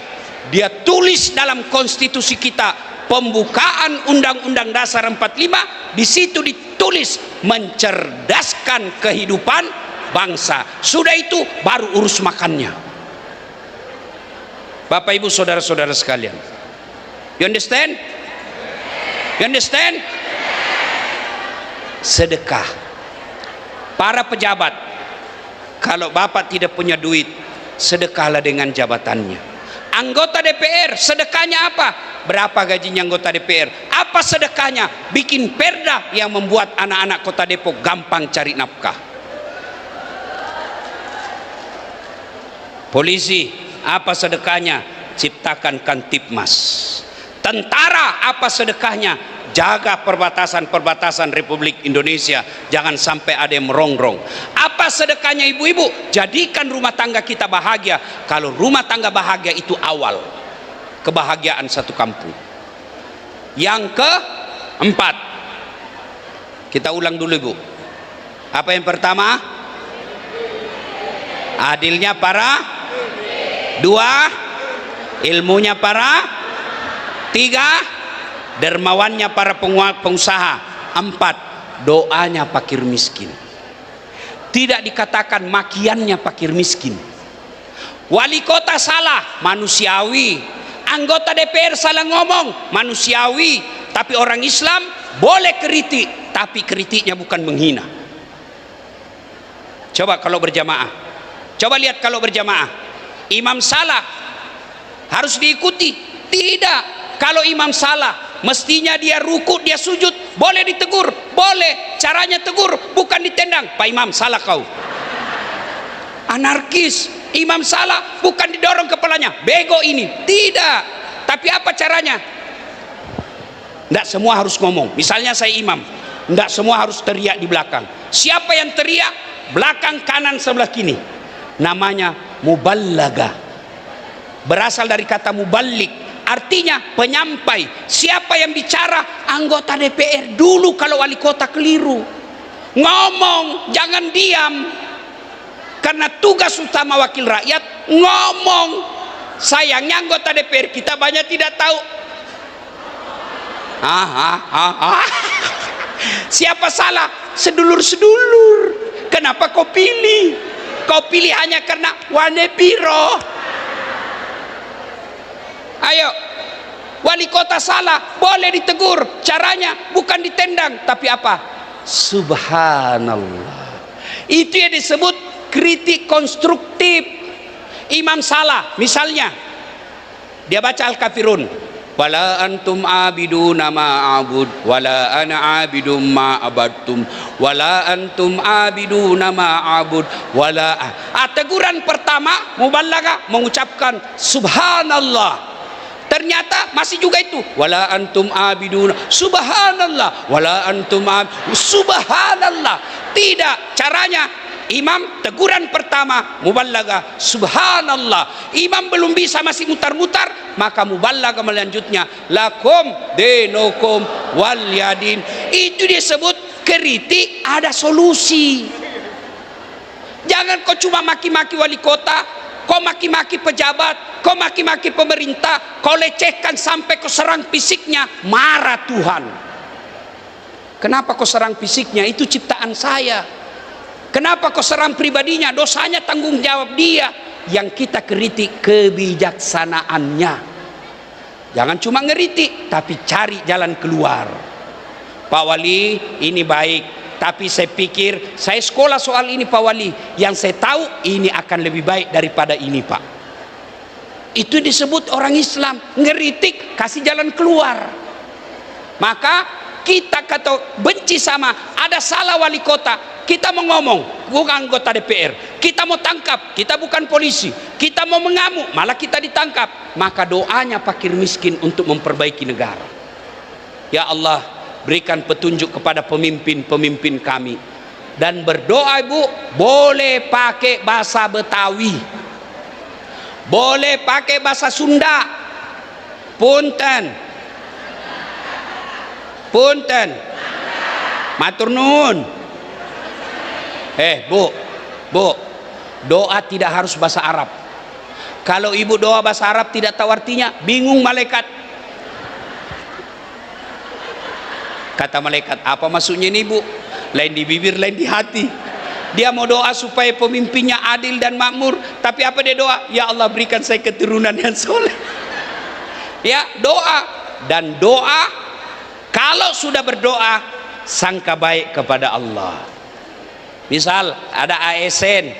dia tulis dalam konstitusi kita, pembukaan Undang-Undang Dasar 45, di situ ditulis mencerdaskan kehidupan bangsa. Sudah itu baru urus makannya. Bapak Ibu saudara-saudara sekalian, you understand? You understand? Sedekah. Para pejabat, kalau Bapak tidak punya duit, sedekahlah dengan jabatannya. Anggota DPR, sedekahnya apa? Berapa gajinya anggota DPR? Apa sedekahnya? Bikin perda yang membuat anak-anak kota Depok gampang cari nafkah. Polisi, apa sedekahnya? Ciptakan Kantipmas. Tentara, apa sedekahnya? Jaga perbatasan-perbatasan Republik Indonesia, jangan sampai ada yang merongrong. Apa sedekahnya ibu-ibu? Jadikan rumah tangga kita bahagia. Kalau rumah tangga bahagia itu awal kebahagiaan satu kampung. Yang keempat, kita ulang dulu ibu. Apa yang pertama? Adilnya para. Dua, ilmunya para. Tiga, dermawannya para pengusaha. Empat, doanya fakir miskin. Tidak dikatakan makiannya fakir miskin. Wali kota salah, manusiawi. Anggota DPR salah ngomong, manusiawi. Tapi orang Islam boleh kritik, tapi kritiknya bukan menghina. Coba kalau berjamaah, coba lihat kalau berjamaah, imam salah harus diikuti? Tidak. Kalau imam salah, mestinya dia ruku, dia sujud, boleh ditegur, boleh. Caranya tegur, bukan ditendang. Pak Imam, salah kau. Anarkis, imam salah, bukan didorong kepalanya, bego ini. Tidak. Tapi apa caranya? Tidak semua harus ngomong. Misalnya saya imam, tidak semua harus teriak di belakang. Siapa yang teriak? Belakang, kanan, sebelah kiri. Namanya muballaga. Berasal dari kata mubalik. Artinya penyampai. Siapa yang bicara? Anggota DPR. Dulu kalau wali kota keliru, ngomong, jangan diam. Karena tugas utama wakil rakyat ngomong. Sayangnya anggota DPR kita banyak tidak tahu. Siapa salah? Sedulur-sedulur. Kenapa kau pilih? Kau pilih hanya karena wane piro. Ayo, wali kota salah, boleh ditegur. Caranya bukan ditendang, tapi apa? Subhanallah. Itu yang disebut kritik konstruktif. Imam salah, misalnya dia baca Al-Kafirun, wala antum abiduna ma'abud wala ana abidum ma'abadtum wala antum abiduna ma'abud wala. Teguran pertama muballaghah mengucapkan subhanallah. Ternyata masih juga itu wala antum abiduna subhanallah wala antum subhanallah. Tidak. Caranya imam teguran pertama muballaghah subhanallah. Imam belum bisa, masih mutar-mutar, maka muballaghah melanjutnya lakum dinukum wal yadin. Itu disebut kritik ada solusi. Jangan kau cuma maki-maki wali kota, kau maki-maki pejabat, kau maki-maki pemerintah, kau lecehkan sampai kau serang fisiknya, marah Tuhan. Kenapa kau serang fisiknya? Itu ciptaan saya. Kenapa kau serang pribadinya? Dosanya tanggung jawab dia. Yang kita kritik kebijaksanaannya. Jangan cuma ngeritik, tapi cari jalan keluar. Pak Wali, ini baik, tapi saya pikir, saya sekolah soal ini Pak Wali, yang saya tahu ini akan lebih baik daripada ini Pak. Itu disebut orang Islam, ngeritik, kasih jalan keluar. Maka kita kata benci sama, ada salah wali kota, kita mau ngomong, bukan anggota DPR, kita mau tangkap, kita bukan polisi, kita mau mengamuk, malah kita ditangkap. Maka doanya fakir miskin untuk memperbaiki negara. Ya Allah, berikan petunjuk kepada pemimpin-pemimpin kami. Dan berdoa ibu, boleh pakai bahasa Betawi, boleh pakai bahasa Sunda. Punten, punten, matur nuwun. Bu, doa tidak harus bahasa Arab. Kalau ibu doa bahasa Arab tidak tahu artinya, bingung malaikat. Kata malaikat, apa maksudnya ini bu? Lain di bibir, lain di hati. Dia mau doa supaya pemimpinnya adil dan makmur, tapi apa dia doa? Ya Allah, berikan saya keturunan yang soleh. Ya, doa. Dan doa, kalau sudah berdoa, sangka baik kepada Allah. Misal ada ASN,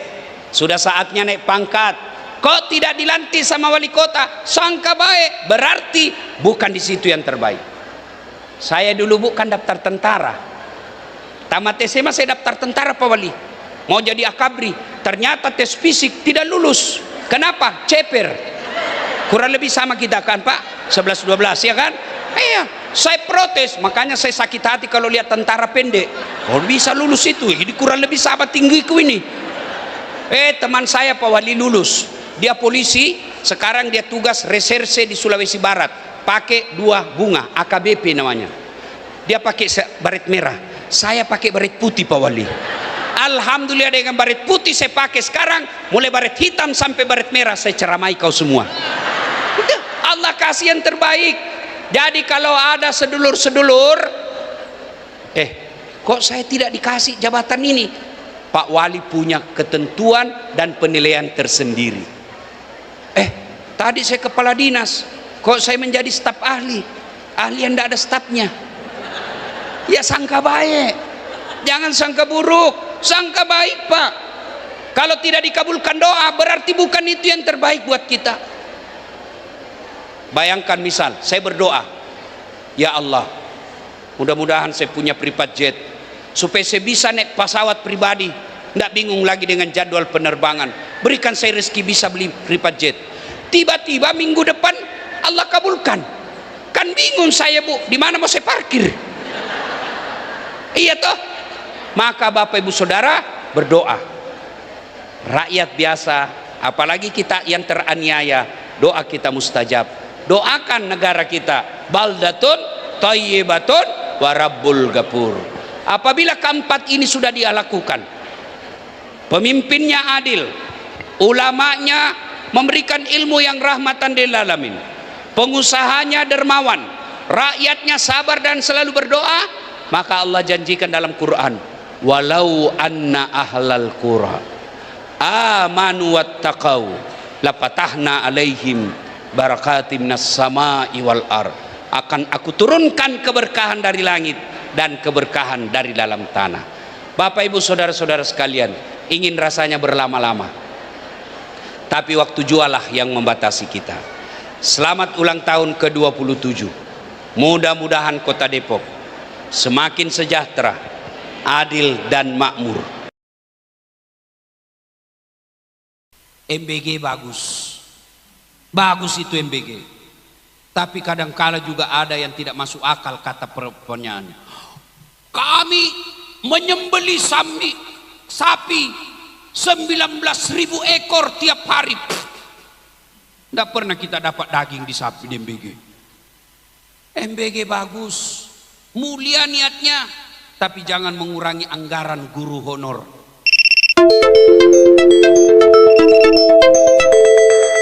sudah saatnya naik pangkat, kok tidak dilantik sama wali kota, sangka baik, berarti bukan di situ yang terbaik. Saya dulu bukan daftar tentara, tamat SMA saya daftar tentara Pak Wali, mau jadi akabri, ternyata tes fisik tidak lulus. Kenapa? Ceper. Kurang lebih sama kita kan Pak, 11-12 ya kan? Iya, saya protes, makanya saya sakit hati kalau lihat tentara pendek. Oh bisa lulus itu, jadi kurang lebih sama tinggiku ini. Teman saya Pak Wali lulus, dia polisi, sekarang dia tugas reserse di Sulawesi Barat, pakai 2 bunga, AKBP namanya. Dia pakai baret merah, saya pakai baret putih Pak Wali. Alhamdulillah dengan baret putih saya pakai sekarang, mulai baret hitam sampai baret merah saya ceramai kau semua. Allah kasih yang terbaik. Jadi kalau ada sedulur-sedulur, kok saya tidak dikasih jabatan ini? Pak Wali punya ketentuan dan penilaian tersendiri. Tadi saya kepala dinas, kok saya menjadi staf ahli? Ahli yang tidak ada stafnya. Ya sangka baik, jangan sangka buruk, sangka baik Pak. Kalau tidak dikabulkan doa, berarti bukan itu yang terbaik buat kita. Bayangkan misal saya berdoa, ya Allah, mudah-mudahan saya punya private jet supaya saya bisa naik pesawat pribadi, tidak bingung lagi dengan jadwal penerbangan. Berikan saya rezeki bisa beli private jet. Tiba-tiba minggu depan Allah kabulkan, kan bingung saya bu, di mana mau saya parkir? Iya toh. Maka Bapak Ibu Saudara berdoa. Rakyat biasa, apalagi kita yang teraniaya, doa kita mustajab. Doakan negara kita, baldatun thayyibatun wa rabbul ghafur. Apabila keempat ini sudah dia lakukan, pemimpinnya adil, ulamanya memberikan ilmu yang rahmatan lil alamin, pengusahanya dermawan, rakyatnya sabar dan selalu berdoa, maka Allah janjikan dalam Quran, walau anna ahlal qura amanu wattaqau lapatahna alaihim barakatim minas sama'i wal ar, akan aku turunkan keberkahan dari langit dan keberkahan dari dalam tanah. Bapak Ibu saudara-saudara sekalian, ingin rasanya berlama-lama, tapi waktu jualah yang membatasi kita. Selamat ulang tahun ke-27. Mudah-mudahan Kota Depok semakin sejahtera, adil dan makmur. MBG bagus itu MBG, tapi kadang-kala juga ada yang tidak masuk akal kata pertanyaannya. Kami menyembeli sapi 19.000 ekor tiap hari, tidak pernah kita dapat daging di sapi di MBG. MBG bagus, mulia niatnya, tapi jangan mengurangi anggaran guru honor.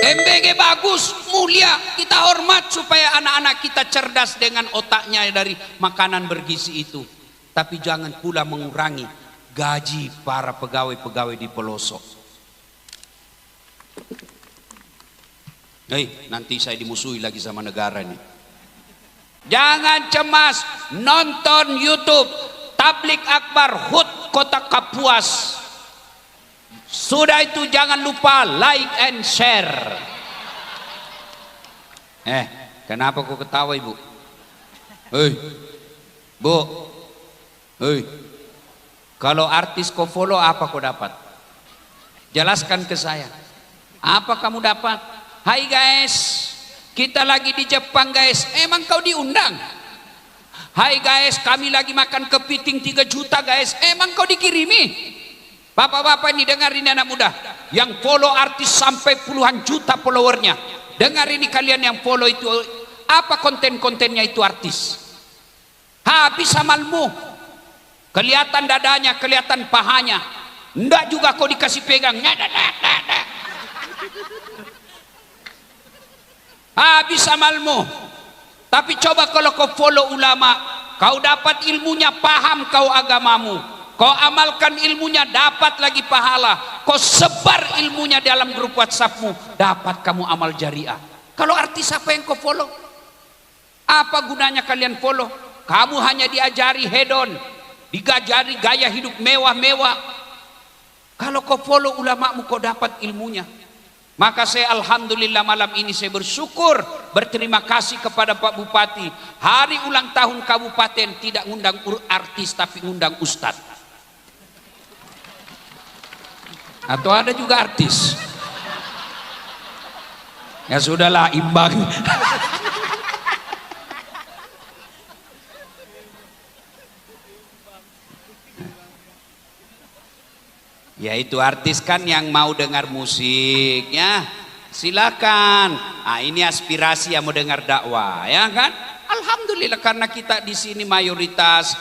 MBG bagus, mulia, kita hormat supaya anak-anak kita cerdas dengan otaknya dari makanan bergizi itu. Tapi jangan pula mengurangi gaji para pegawai-pegawai di pelosok. Nanti saya dimusuhi lagi sama negara ini. Jangan cemas, nonton YouTube Tablik Akbar HUT Kota Kapuas. Sudah itu jangan lupa like and share. Kenapa kok ketawa ibu? Bu, hei, kalau artis kau follow apa kau dapat? Jelaskan ke saya. Apa kamu dapat? Hai guys, kita lagi di Jepang guys. Emang kau diundang? Hai guys, kami lagi makan kepiting 3 juta guys. Emang kau dikirimi? Bapak-bapak ini dengar ini anak muda yang follow artis sampai puluhan juta followernya. Dengar ini kalian yang follow itu, apa konten-kontennya itu artis? Habis amalmu. Kelihatan dadanya, kelihatan pahanya. Ndak juga kau dikasih pegang. Habis amalmu. Tapi coba kalau kau follow ulama, kau dapat ilmunya, paham kau agamamu. Kau amalkan ilmunya, dapat lagi pahala. Kau sebar ilmunya dalam grup WhatsAppmu, dapat kamu amal jariah. Kalau artis apa yang kau follow? Apa gunanya kalian follow? Kamu hanya diajari hedon, diajari gaya hidup mewah-mewah. Kalau kau follow ulamamu, kau dapat ilmunya. Maka saya alhamdulillah malam ini saya bersyukur, berterima kasih kepada Pak Bupati. Hari ulang tahun kabupaten tidak ngundang artis tapi ngundang ustadz. Atau ada juga artis. Ya sudahlah, imbang. Ya itu artis kan yang mau dengar musik ya. Silakan. Ah ini aspirasi yang mau dengar dakwah ya kan? Alhamdulillah karena kita di sini mayoritas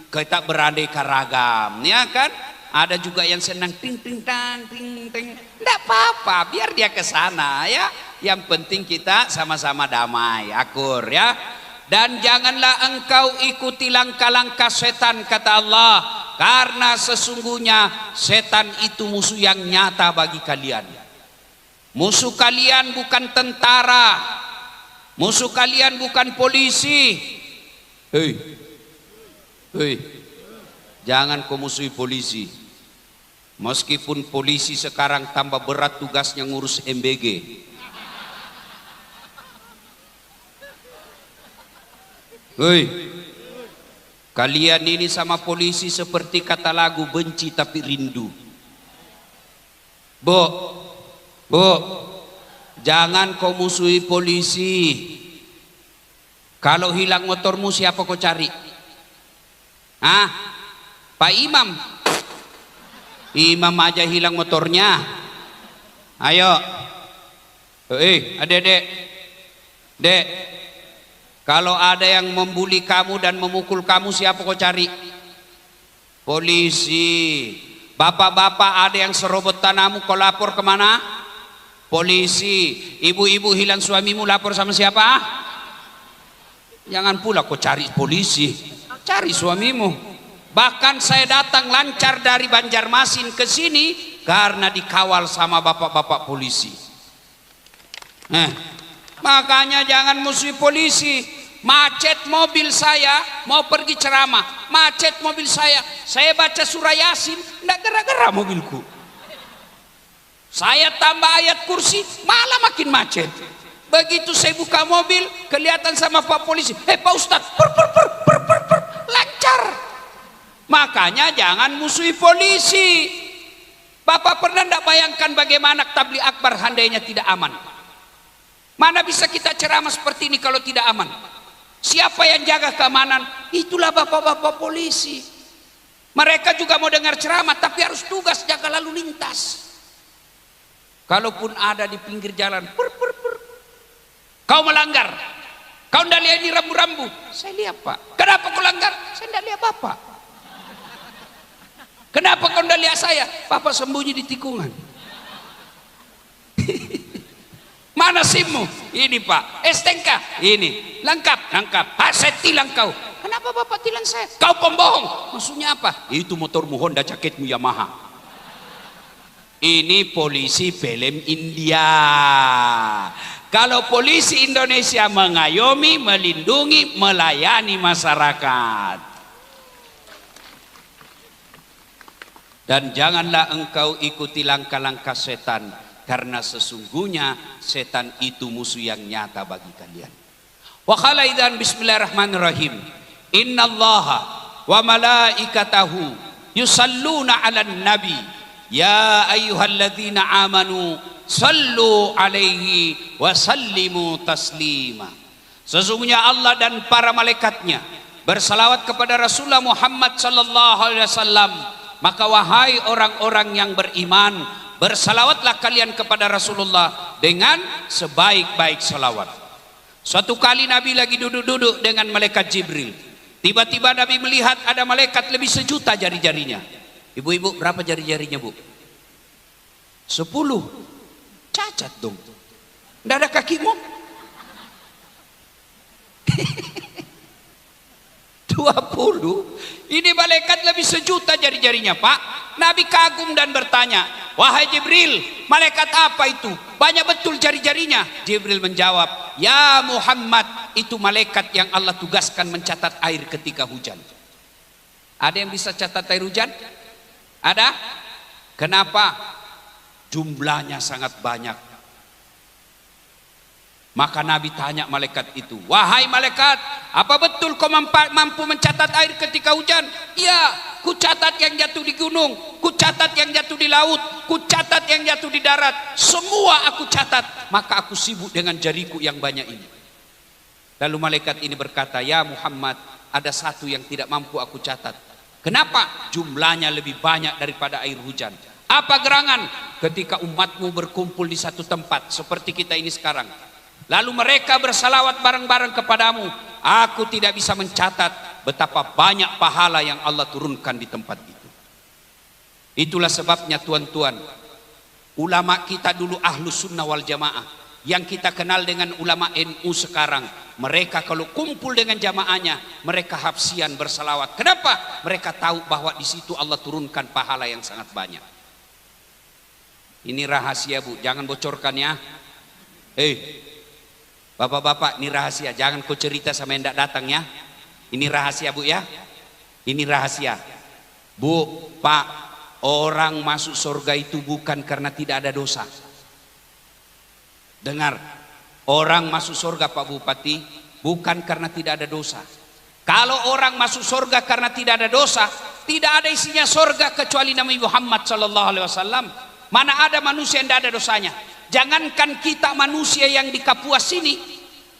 kita beraneka ragam ya kan? Ada juga yang senang ting ting tang ting ting. Enggak apa-apa, biar dia ke sana ya. Yang penting kita sama-sama damai, akur ya. Dan janganlah engkau ikuti langkah-langkah setan kata Allah, karena sesungguhnya setan itu musuh yang nyata bagi kalian. Musuh kalian bukan tentara. Musuh kalian bukan polisi. Hei. Hei. Jangan kau musuhi polisi. Meskipun polisi sekarang tambah berat tugasnya ngurus MBG. Hei, kalian ini sama polisi seperti kata lagu benci tapi rindu. Bu, jangan kau musuhi polisi. Kalau hilang motormu siapa kau cari? Ah, Pak Imam. Imam aja hilang motornya. Ayo. Adik-adik. Dek. Kalau ada yang membuli kamu dan memukul kamu siapa kau cari? Polisi. Bapak-bapak ada yang serobot tanahmu kau lapor kemana? Polisi. Ibu-ibu hilang suamimu lapor sama siapa? Jangan pula kau cari polisi. Cari suamimu. Bahkan saya datang lancar dari Banjarmasin ke sini karena dikawal sama bapak-bapak polisi. Makanya jangan musuhi polisi. Macet mobil saya mau pergi ceramah, macet mobil saya baca surah Yasin, enggak gara-gara mobilku. Saya tambah ayat kursi, malah makin macet. Begitu saya buka mobil, kelihatan sama Pak polisi, Pak Ustadz, lancar. Makanya jangan musuhi polisi. Bapak pernah tidak bayangkan bagaimana tabligh akbar handainya tidak aman? Mana bisa kita ceramah seperti ini kalau tidak aman? Siapa yang jaga keamanan? Itulah bapak-bapak polisi. Mereka juga mau dengar ceramah tapi harus tugas jaga lalu lintas. Kalaupun ada di pinggir jalan, kau melanggar, kau tidak lihat ini rambu-rambu. Saya lihat Pak. Kenapa kau langgar? Saya tidak lihat Bapak. Kenapa kau tidak lihat saya? Bapak sembunyi di tikungan. Mana SIM-mu? Ini Pak. STNK? Ini. Lengkap? Lengkap. Saya tilang kau. Kenapa Bapak tilang saya? Kau pembohong. Maksudnya apa? Itu motormu Honda, jaketmu Yamaha. Ini polisi film India. Kalau polisi Indonesia mengayomi, melindungi, melayani masyarakat. Dan janganlah engkau ikuti langkah-langkah setan, karena sesungguhnya setan itu musuh yang nyata bagi kalian. Wa khalaidan bismillahirrahmanirrahim. Innallaha wa malaikatahu yusalluna 'alan nabi ya ayyuhalladzina amanu sallu alaihi wa sallimu taslima. Sesungguhnya Allah dan para malaikatnya bersalawat kepada Rasulullah Muhammad sallallahu alaihi wasallam. Maka wahai orang-orang yang beriman, bersalawatlah kalian kepada Rasulullah dengan sebaik-baik salawat. Suatu kali Nabi lagi duduk-duduk dengan malaikat Jibril. Tiba-tiba Nabi melihat ada malaikat lebih 1.000.000 jari-jarinya. Ibu-ibu, berapa jari-jarinya, Bu? 10. Cacat dong. Tidak ada kakimu? 20. Ini malaikat lebih 1.000.000 jari-jarinya, Pak. Nabi kagum dan bertanya, wahai Jibril, malaikat apa itu? Banyak betul jari-jarinya. Jibril menjawab, ya Muhammad, itu malaikat yang Allah tugaskan mencatat air ketika hujan. Ada yang bisa catat air hujan? Ada? Kenapa? Jumlahnya sangat banyak. Maka Nabi tanya malaikat itu, wahai malaikat, apa betul kau mampu mencatat air ketika hujan? Iya, ku catat yang jatuh di gunung, ku catat yang jatuh di laut, ku catat yang jatuh di darat, semua aku catat. Maka aku sibuk dengan jariku yang banyak ini. Lalu malaikat ini berkata, ya Muhammad, ada satu yang tidak mampu aku catat. Kenapa? Jumlahnya lebih banyak daripada air hujan. Apa gerangan? Ketika umatmu berkumpul di satu tempat seperti kita ini sekarang, lalu mereka bersalawat bareng-bareng kepadamu, aku tidak bisa mencatat betapa banyak pahala yang Allah turunkan di tempat itu. Itulah sebabnya tuan-tuan, ulama kita dulu Ahlus Sunnah wal Jamaah, yang kita kenal dengan ulama NU sekarang, mereka kalau kumpul dengan jamaahnya, mereka hafsian bersalawat. Kenapa? Mereka tahu bahwa di situ Allah turunkan pahala yang sangat banyak. Ini rahasia, Bu, jangan bocorkan ya. Bapak-bapak, ini rahasia, jangan kau cerita sama yang tidak datang ya. Ini rahasia, Bu ya. Ini rahasia. Bu, Pak, orang masuk surga itu bukan karena tidak ada dosa. Dengar, orang masuk surga Pak Bupati bukan karena tidak ada dosa. Kalau orang masuk surga karena tidak ada dosa, tidak ada isinya surga kecuali Nabi Muhammad SAW. Mana ada manusia yang tidak ada dosanya. Jangankan kita manusia yang di Kapuas sini,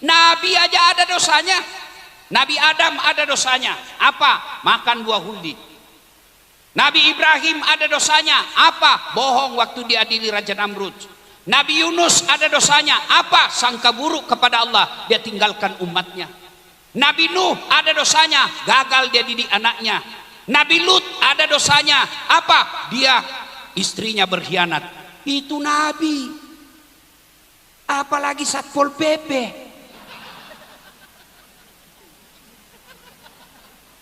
Nabi aja ada dosanya. Nabi Adam ada dosanya. Apa? Makan buah huldi. Nabi Ibrahim ada dosanya. Apa? Bohong waktu diadili Raja Namrud. Nabi Yunus ada dosanya. Apa? Sangka buruk kepada Allah. Dia tinggalkan umatnya. Nabi Nuh ada dosanya. Gagal dia didik anaknya. Nabi Lut ada dosanya. Apa? Dia istrinya berkhianat. Itu Nabi. Apalagi Satpol PP.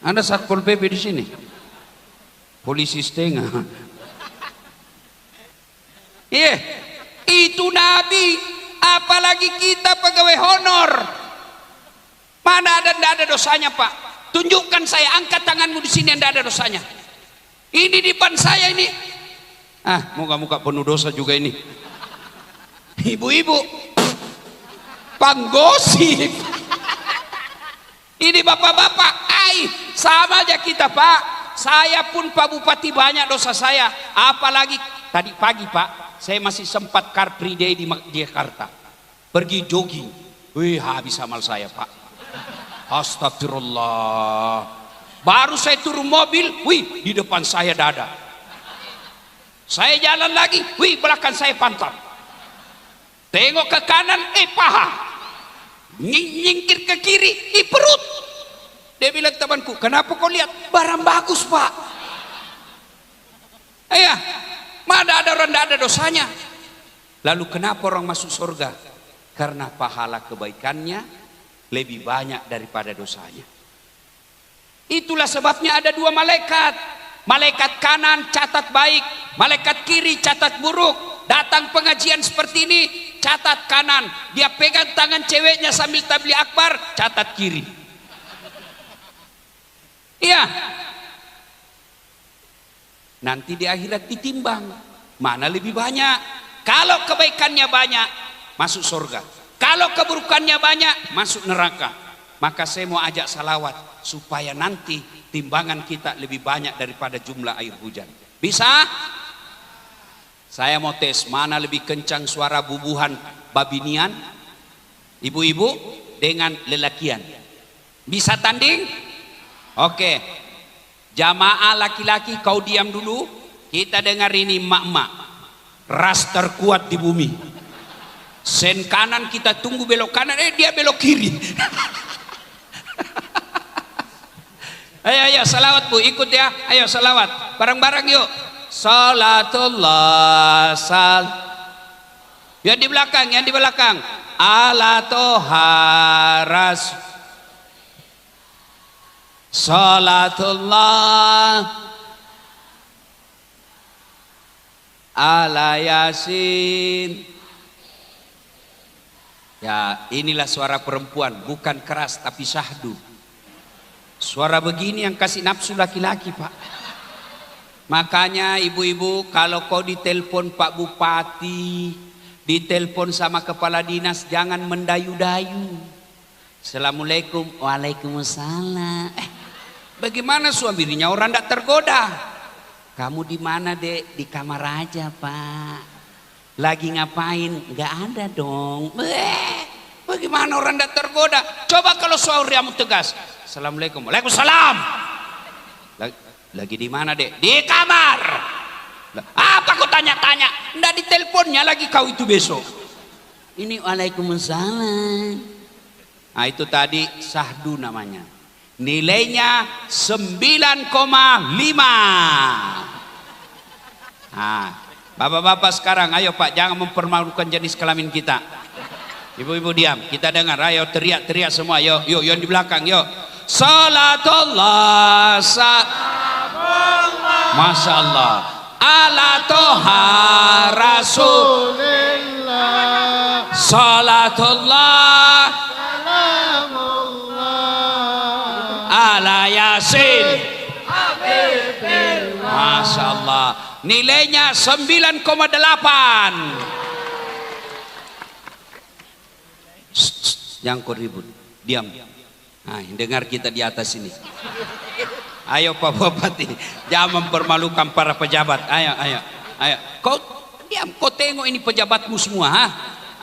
Ada Satpol PP di sini? Polisi setengah. Iya, itu Nabi. Apalagi kita pegawai honor. Mana ada tidak ada dosanya, Pak? Tunjukkan saya, angkat tanganmu di sini yang tidak ada dosanya. Ini di depan saya ini. Muka-muka penuh dosa juga ini. Ibu-ibu panggosip. Ini bapak-bapak, sama aja kita, Pak. Saya pun Pak Bupati banyak dosa saya. Apalagi tadi pagi, Pak, saya masih sempat car free day di Jakarta. Pergi jogging. Wih, habis amal saya, Pak. Astagfirullah. Baru saya turun mobil, wih, di depan saya dada. Saya jalan lagi, wih, belakang saya pantat. Tengok ke kanan, paha. Nyingkir ke kiri, perut. Dia bilang temanku, kenapa kau lihat? Barang bagus, Pak. Mana ada orang tidak ada dosanya. Lalu kenapa orang masuk surga? Karena pahala kebaikannya lebih banyak daripada dosanya. Itulah sebabnya ada dua malaikat. Malaikat kanan catat baik, malaikat kiri catat buruk. Datang pengajian seperti ini, catat kanan. Dia pegang tangan ceweknya sambil tabligh akbar, catat kiri. Iya. Nanti di akhirat ditimbang, mana lebih banyak. Kalau kebaikannya banyak, masuk surga. Kalau keburukannya banyak, masuk neraka. Maka saya mau ajak salawat supaya nanti timbangan kita lebih banyak daripada jumlah air hujan. Bisa? Saya mau tes mana lebih kencang suara bubuhan babinian ibu-ibu dengan lelakian. Bisa tanding? Oke. Jamaah laki-laki kau diam dulu. Kita dengar ini emak-emak. Ras terkuat di bumi. Sen kanan kita tunggu belok kanan, dia belok kiri. Ayo salawat bu, ikut ya. Ayo salawat, bareng-bareng yuk. Salatullah sal. Yang di belakang. Ala toha ras. Salatullah ala yasin. Ya, inilah suara perempuan, bukan keras tapi syahdu. Suara begini yang kasih nafsu laki-laki, Pak. Makanya ibu-ibu, kalau kau ditelepon Pak Bupati, ditelepon sama kepala dinas, jangan mendayu-dayu. Assalamualaikum. Waalaikumsalam. Bagaimana suaminya orang tidak tergoda? Kamu di mana, Dek? Di kamar aja, Pak. Lagi ngapain? Nggak ada dong. Bagaimana orang tidak tergoda? Coba kalau suaramu tegas. Assalamualaikum. Waalaikumsalam. Lagi di mana, Dek? Di kamar. Apa kau tanya-tanya? Nggak diteleponnya lagi kau itu besok. Ini waalaikumsalam. Nah itu tadi sahdu namanya. Nilainya 9,5. Nah, bapak-bapak sekarang ayo Pak, jangan mempermalukan jenis kelamin kita. Ibu-ibu diam, kita dengar. Ayo teriak-teriak semua. Yuk yang di belakang yuk. Salatullah Masya Allah ala toha rasulillah. Salatullah ala yasin. Masya Allah. Nilainya 9,8. Jangan kau ribut, diam. Nah, dengar kita di atas ini. Ayo Pak Bupati, jangan mempermalukan para pejabat. Ayo. Kau diam, kau tengok ini pejabatmu semua, ha?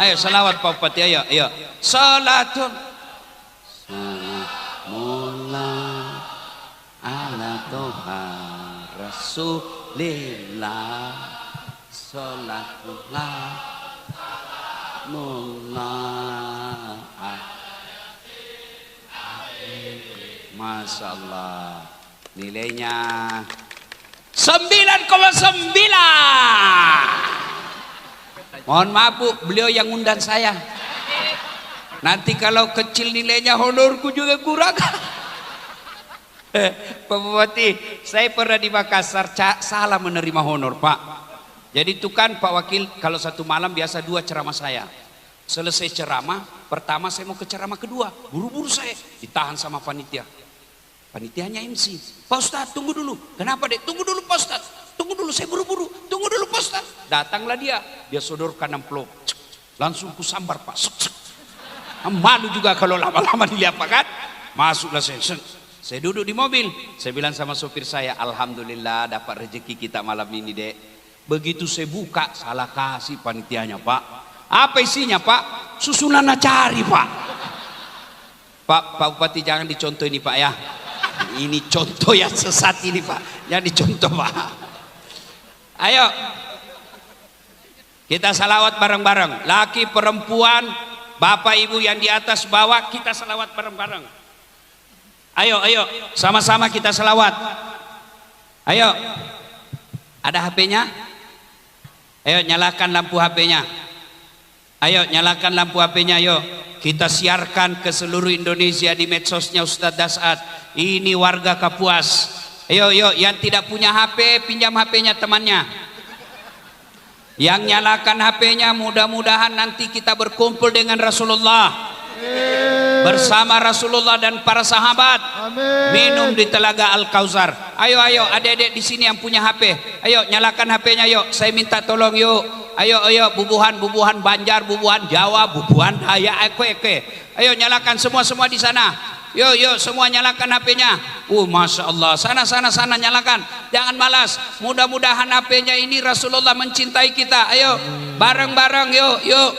Ayo salawat Pak Bupati, ayo. Salatun Salamullah ala toha rasulillah. Salatullah mullah. Masya Allah. Nilainya 9,9. Mohon maaf Bu, beliau yang undang saya. Nanti kalau kecil nilainya honorku juga kurang. Pak Bupati, saya pernah di Makassar salah menerima honor Pak. Jadi itu kan Pak Wakil, kalau satu malam biasa 2 ceramah saya. Selesai ceramah pertama, saya mau ke ceramah kedua. Buru-buru saya ditahan sama panitia. Panitianya MC. Pak Ustadz tunggu dulu. Kenapa Dek? Tunggu dulu Pak Ustadz. Tunggu dulu, saya buru-buru. Tunggu dulu Pak Ustadz. Datanglah dia sodorkan amplop. Langsung ku sambar Pak. Malu juga kalau lama-lama dilihat Pak kan. Masuklah saya. Saya duduk di mobil. Saya bilang sama sopir saya, alhamdulillah dapat rezeki kita malam ini Dek. Begitu saya buka, salah kasih panitianya Pak. Apa isinya Pak? Susunan cari Pak. Pak Bupati jangan dicontoh ini Pak ya. Ini contoh yang sesat ini Pak. Jangan dicontoh Pak. Ayo kita salawat bareng-bareng. Laki perempuan, bapak ibu yang di atas bawah, kita salawat bareng-bareng. Ayo sama-sama kita salawat. Ayo. Ada HP-nya? Ayo nyalakan lampu HP-nya. Ayo nyalakan lampu HP-nya. Ayo kita siarkan ke seluruh Indonesia di medsosnya Ustadz Dasat. Ini warga Kapuas. Ayo yang tidak punya HP pinjam HP-nya temannya. Yang nyalakan HP-nya, mudah-mudahan nanti kita berkumpul dengan Rasulullah. bersama Rasulullah dan para sahabat. Amin. Minum di telaga Al-Kausar. Ayo adik-adik di sini yang punya HP, ayo nyalakan HP-nya yuk. Saya minta tolong yuk. Ayo bubuhan Banjar, bubuhan Jawa, bubuhan Dayak, eke. Ayo nyalakan semua di sana. Yuk semua nyalakan HP-nya. Masya Allah, sana nyalakan. Jangan malas. Mudah-mudahan HP-nya ini Rasulullah mencintai kita. Ayo bareng-bareng yuk.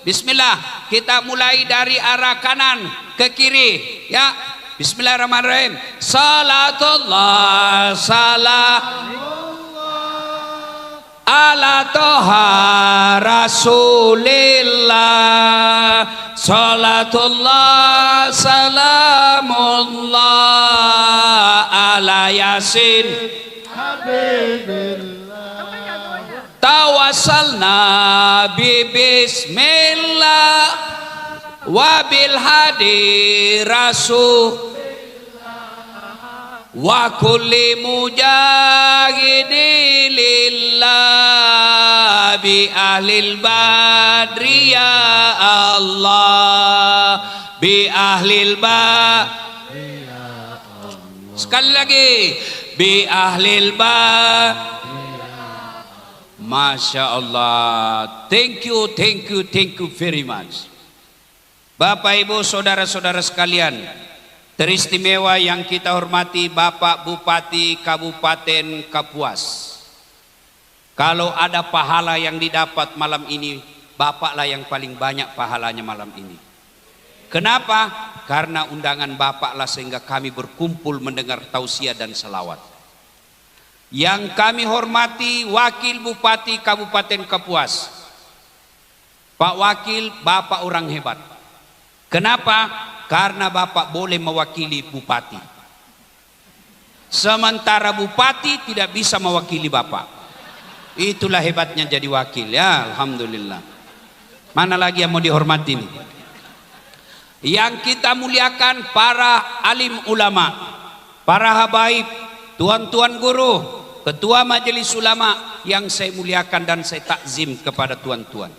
Bismillah. Kita mulai dari arah kanan ke kiri. Ya. Bismillahirrahmanirrahim. Salatullah salam ala toha rasulillah. Salatullah salamullah ala yasin Habibillah. tawassalna bi bismillah wa bil hadi rasul wa kulli mujahidi lillah bi ahlil badri ya Allah bi ahlil sekali lagi bi ahlil Masya Allah. Thank you very much. Bapak Ibu saudara-saudara sekalian, teristimewa yang kita hormati Bapak Bupati Kabupaten Kapuas. Kalau ada pahala yang didapat malam ini, Bapaklah yang paling banyak pahalanya malam ini. Kenapa? Karena undangan Bapaklah sehingga kami berkumpul mendengar tausiah dan selawat. Yang kami hormati Wakil Bupati Kabupaten Kapuas. Pak Wakil, Bapak orang hebat. Kenapa? Karena Bapak boleh mewakili Bupati. Sementara Bupati tidak bisa mewakili Bapak. Itulah hebatnya jadi wakil ya, alhamdulillah. Mana lagi yang mau dihormati nih? Yang kita muliakan para alim ulama, para habaib, tuan-tuan guru, ketua majelis ulama yang saya muliakan dan saya takzim kepada tuan-tuan.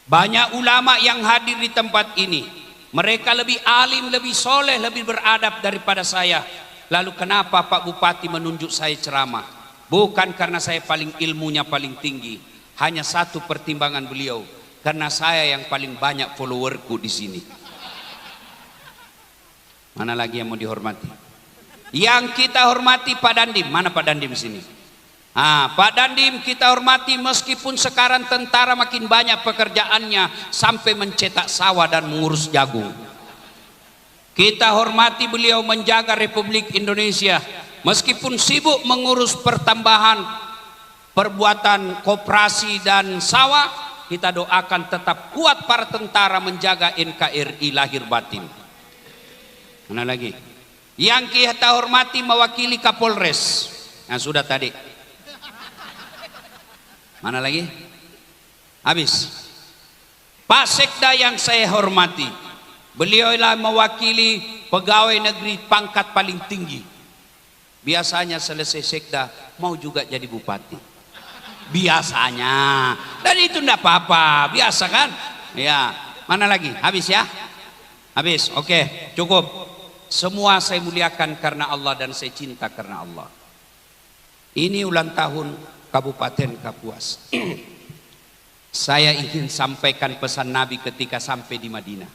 Banyak ulama yang hadir di tempat ini. Mereka lebih alim, lebih soleh, lebih beradab daripada saya. Lalu kenapa Pak Bupati menunjuk saya ceramah? Bukan karena saya paling ilmunya paling tinggi. Hanya satu pertimbangan beliau. Karena saya yang paling banyak followerku di sini. Mana lagi yang mau dihormati? Yang kita hormati Pak Dandim. Mana Pak Dandim di sini? Pak Dandim kita hormati meskipun sekarang tentara makin banyak pekerjaannya sampai mencetak sawah dan mengurus jagung. Kita hormati beliau menjaga Republik Indonesia meskipun sibuk mengurus pertambahan perbuatan koperasi dan sawah. Kita doakan tetap kuat para tentara menjaga NKRI lahir batin. Mana lagi? Yang kita hormati mewakili Kapolres. Nah sudah tadi. Mana lagi? Habis. Pak Sekda yang saya hormati. Beliau lah mewakili pegawai negeri pangkat paling tinggi. Biasanya selesai Sekda mau juga jadi bupati. Biasanya. Dan itu enggak apa-apa. Biasa kan? Ya. Mana lagi? Habis ya? Habis. Oke, cukup. Semua saya muliakan karena Allah dan saya cinta karena Allah. Ini ulang tahun Kabupaten Kapuas. Saya ingin sampaikan pesan Nabi ketika sampai di Madinah.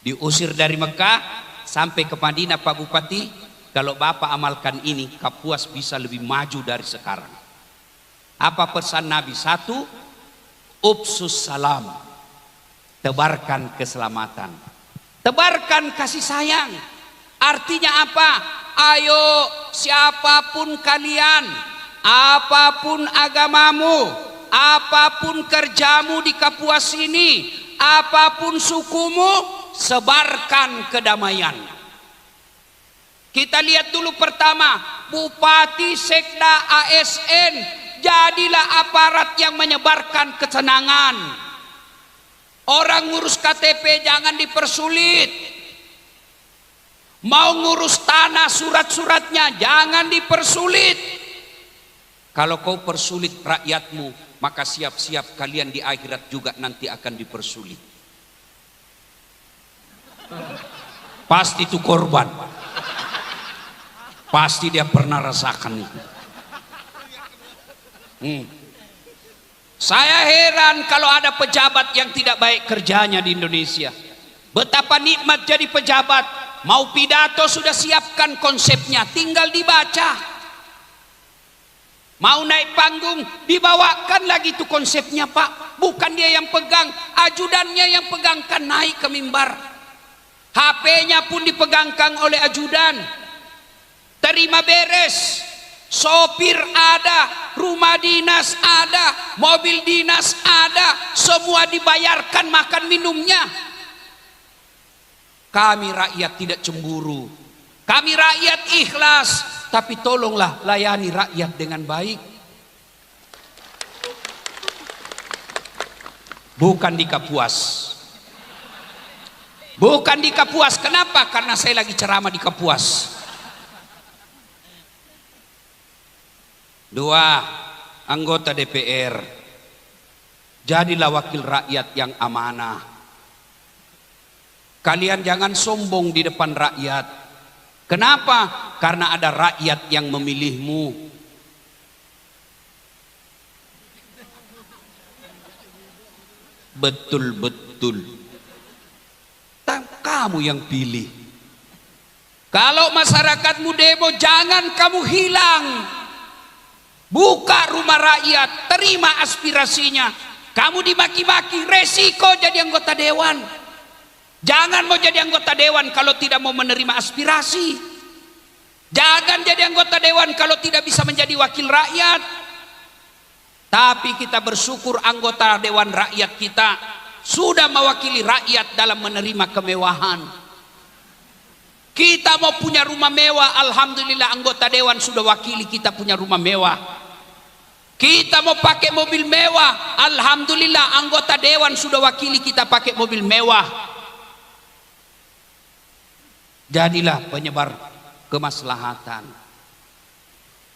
Diusir dari Mekah sampai ke Madinah Pak Bupati. Kalau Bapak amalkan ini, Kapuas bisa lebih maju dari sekarang. Apa pesan Nabi? Satu, upsus salam. Tebarkan keselamatan. Tebarkan kasih sayang. Artinya apa? Ayo siapapun kalian, apapun agamamu, apapun kerjamu di Kapuas ini, apapun sukumu, sebarkan kedamaian. Kita lihat dulu pertama, Bupati, Sekda, ASN, jadilah aparat yang menyebarkan kesenangan. Orang ngurus KTP jangan dipersulit. Mau ngurus tanah surat-suratnya jangan dipersulit. Kalau kau persulit rakyatmu, maka siap-siap kalian di akhirat juga nanti akan dipersulit. Pasti itu korban. Pasti dia pernah rasakan itu. Saya heran kalau ada pejabat yang tidak baik kerjanya di Indonesia. Betapa nikmat jadi pejabat. Mau pidato sudah siapkan konsepnya, tinggal dibaca. Mau naik panggung, dibawakan lagi itu konsepnya, Pak. Bukan dia yang pegang, ajudannya yang pegangkan naik ke mimbar. HP-nya pun dipegangkan oleh ajudan. Terima beres. Sopir ada, rumah dinas ada, mobil dinas ada, semua dibayarkan makan minumnya. Kami rakyat tidak cemburu, kami rakyat ikhlas, tapi tolonglah layani rakyat dengan baik. Bukan di Kapuas. Bukan di Kapuas. Kenapa? Karena saya lagi ceramah di Kapuas. 2. Anggota DPR, jadilah wakil rakyat yang amanah. Kalian jangan sombong di depan rakyat. Kenapa? Karena ada rakyat yang memilihmu. Betul-betul kamu yang pilih. Kalau masyarakatmu demo, jangan kamu hilang. Buka rumah rakyat, terima aspirasinya. Kamu dimaki-maki, resiko jadi anggota dewan. Jangan mau jadi anggota dewan kalau tidak mau menerima aspirasi. Jangan jadi anggota dewan kalau tidak bisa menjadi wakil rakyat. Tapi kita bersyukur anggota dewan rakyat kita sudah mewakili rakyat dalam menerima kemewahan. Kita mau punya rumah mewah, alhamdulillah anggota dewan sudah wakili kita punya rumah mewah. Kita mau pakai mobil mewah, alhamdulillah anggota dewan sudah wakili kita pakai mobil mewah. Jadilah penyebar kemaslahatan.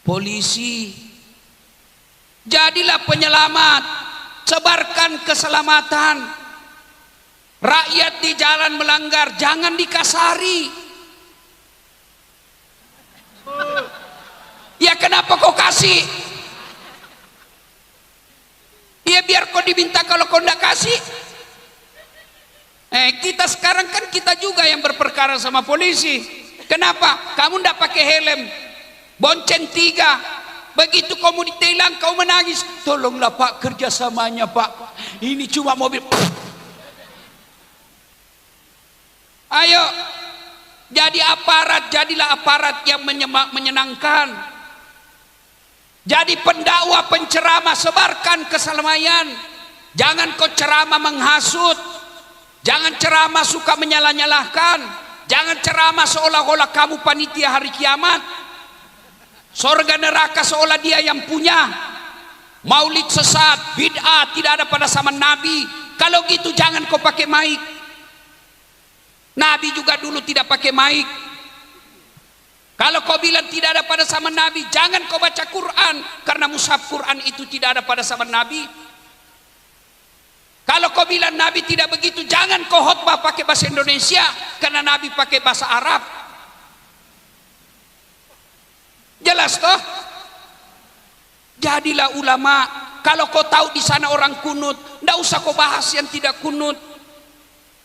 Polisi, jadilah penyelamat, sebarkan keselamatan. Rakyat di jalan melanggar, jangan dikasari. Ya kenapa kau kasih? Ya biar kau diminta, kalau kau tidak kasih. Kita sekarang kan kita juga yang berperkara sama polisi. Kenapa? Kamu tidak pakai helm, bonceng 3. Begitu kamu ditilang, kau menangis. Tolonglah Pak, kerjasamanya Pak. Ini cuma mobil. Ayo, jadi aparat, jadilah aparat yang menyenangkan. Jadi pendakwah, penceramah, sebarkan keselamatan. Jangan kau ceramah menghasut. Jangan ceramah suka menyalah-nyalahkan. Jangan ceramah seolah-olah kamu panitia hari kiamat. Surga neraka seolah dia yang punya. Maulid sesat, bid'ah, tidak ada pada zaman Nabi. Kalau gitu jangan kau pakai mic. Nabi juga dulu tidak pakai mic. Kalau kau bilang tidak ada pada zaman Nabi, jangan kau baca Quran, karena mushaf Quran itu tidak ada pada zaman Nabi. Kalau kau bilang Nabi tidak begitu, jangan kau khutbah pakai bahasa Indonesia, karena Nabi pakai bahasa Arab. Jelas toh? Jadilah ulama. Kalau kau tahu di sana orang kunut, tidak usah kau bahas yang tidak kunut.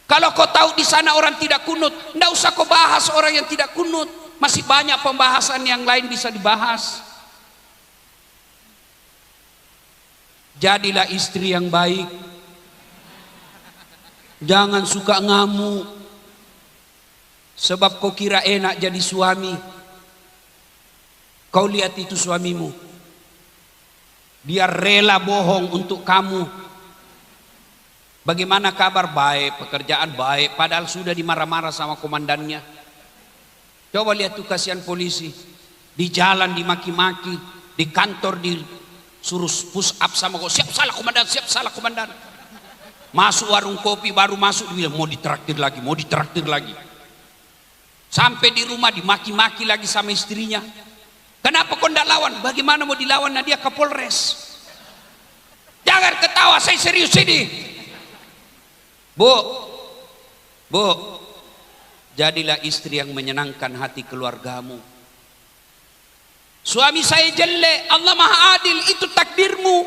Kalau kau tahu di sana orang tidak kunut, tidak usah kau bahas orang yang tidak kunut. Masih banyak pembahasan yang lain bisa dibahas. Jadilah istri yang baik. Jangan suka ngamuk. Sebab kau kira enak jadi suami. Kau lihat itu suamimu. Dia rela bohong untuk kamu. Bagaimana kabar? Baik, pekerjaan baik. Padahal sudah dimarah-marah sama komandannya. Coba lihat tuh kasihan polisi. Di jalan dimaki-maki, di kantor disuruh push up sama kau. Siap salah komandan, siap salah komandan. Masuk warung kopi, baru masuk dia mau ditraktir lagi, mau ditraktir lagi. Sampai di rumah dimaki-maki lagi sama istrinya. Kenapa kau tidak lawan? Bagaimana mau dilawan? Nah dia Kapolres. Jangan ketawa, saya serius ini. Bu, Jadilah istri yang menyenangkan hati keluargamu. Suami saya jelek, Allah Maha Adil, itu takdirmu.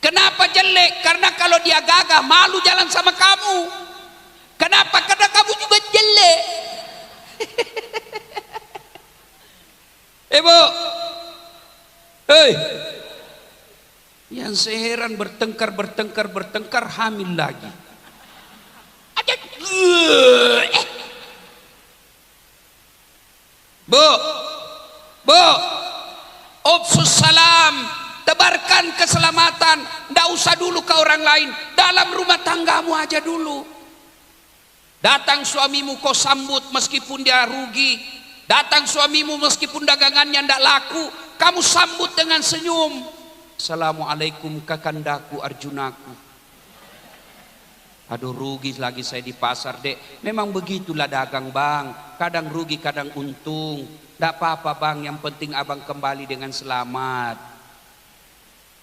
Kenapa jelek? Karena kalau dia gagah, malu jalan sama kamu. Kenapa? Karena kamu juga jelek. Ibu, hei, yang seheran bertengkar hamil lagi. Bu, Obsus salam, tebarkan keselamatan. Nggak usah dulu ke orang lain, dalam rumah tanggamu aja dulu. Datang suamimu kau sambut meskipun dia rugi. Datang suamimu meskipun dagangannya ndak laku, kamu sambut dengan senyum. Assalamualaikum kakandaku Arjunaku. Aduh, rugi lagi saya di pasar, Dek. Memang begitulah dagang, Bang. Kadang rugi, kadang untung. Tidak apa-apa, Bang. Yang penting abang kembali dengan selamat.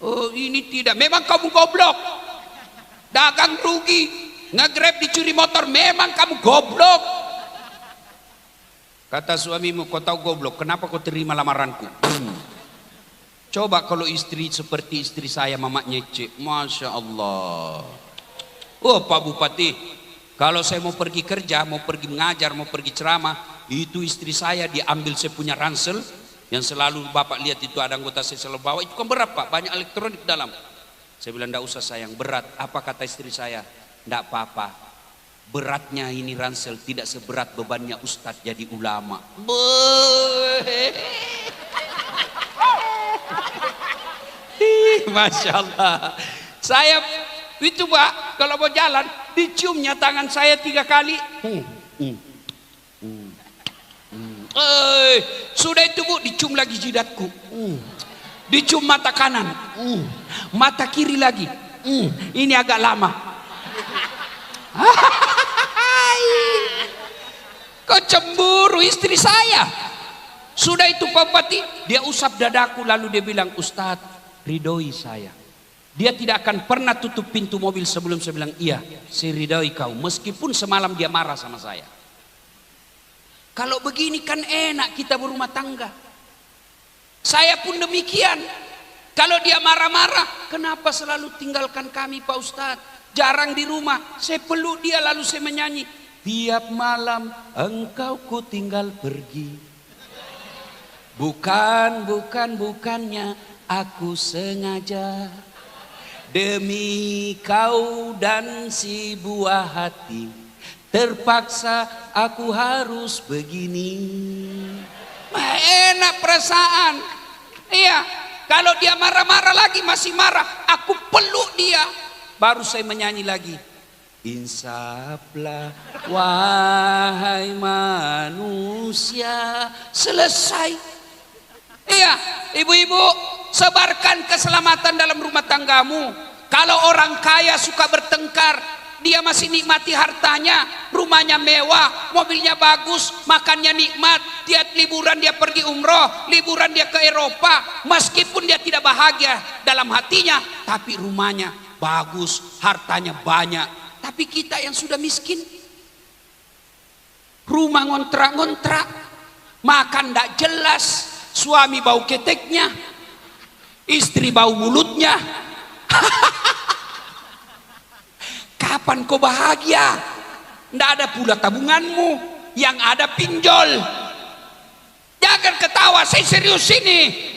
Oh, ini tidak. Memang kamu goblok. Dagang rugi. Nge-grab dicuri motor. Memang kamu goblok. Kata suamimu, kau tahu goblok. Kenapa kau terima lamaranku? Coba kalau istri seperti istri saya, Mama Nyece. Masya Allah. Oh, Pak Bupati, kalau saya mau pergi kerja, mau pergi mengajar, mau pergi ceramah, itu istri saya diambil, saya punya ransel yang selalu Bapak lihat itu ada anggota saya selalu bawa. Itu kan berat, Pak, banyak elektronik dalam. Saya bilang, enggak usah sayang, berat. Apa kata istri saya? Enggak apa-apa, beratnya ini ransel tidak seberat bebannya Ustadz jadi ulama. Masya Allah. Saya itu, Pak, kalau mau jalan diciumnya tangan saya 3 kali. Sudah itu, Bu, dicium lagi jidatku. Dicium mata kanan. Mata kiri lagi. Ini agak lama. Kau cemburu istri saya. Sudah itu, Pak Bupati, dia usap dadaku lalu dia bilang, Ustadz, ridhoi saya. Dia tidak akan pernah tutup pintu mobil sebelum saya bilang, iya, saya ridhoi kau. Meskipun semalam dia marah sama saya. Kalau begini kan enak kita berumah tangga. Saya pun demikian. Kalau dia marah-marah, kenapa selalu tinggalkan kami, Pak Ustadz? Jarang di rumah. Saya peluk dia lalu saya menyanyi. Tiap malam engkau ku tinggal pergi. Bukannya aku sengaja. Demi kau dan si buah hati, terpaksa aku harus begini. Enak perasaan. Iya, kalau dia marah-marah lagi masih marah, aku peluk dia. Baru saya menyanyi lagi. Insaflah wahai manusia. Selesai. Iya, ibu-ibu, sebarkan keselamatan dalam rumah tanggamu. Kalau orang kaya suka bertengkar, dia masih nikmati hartanya, rumahnya mewah, mobilnya bagus, makannya nikmat, tiap liburan dia pergi umroh, liburan dia ke Eropa, meskipun dia tidak bahagia dalam hatinya, tapi rumahnya bagus, hartanya banyak. Tapi kita yang sudah miskin, rumah ngontrak-ngontrak, makan tidak jelas, suami bau keteknya, istri bau mulutnya. Kapan kau bahagia? Tidak ada pula tabunganmu, yang ada pinjol. Jangan ketawa, saya serius ini.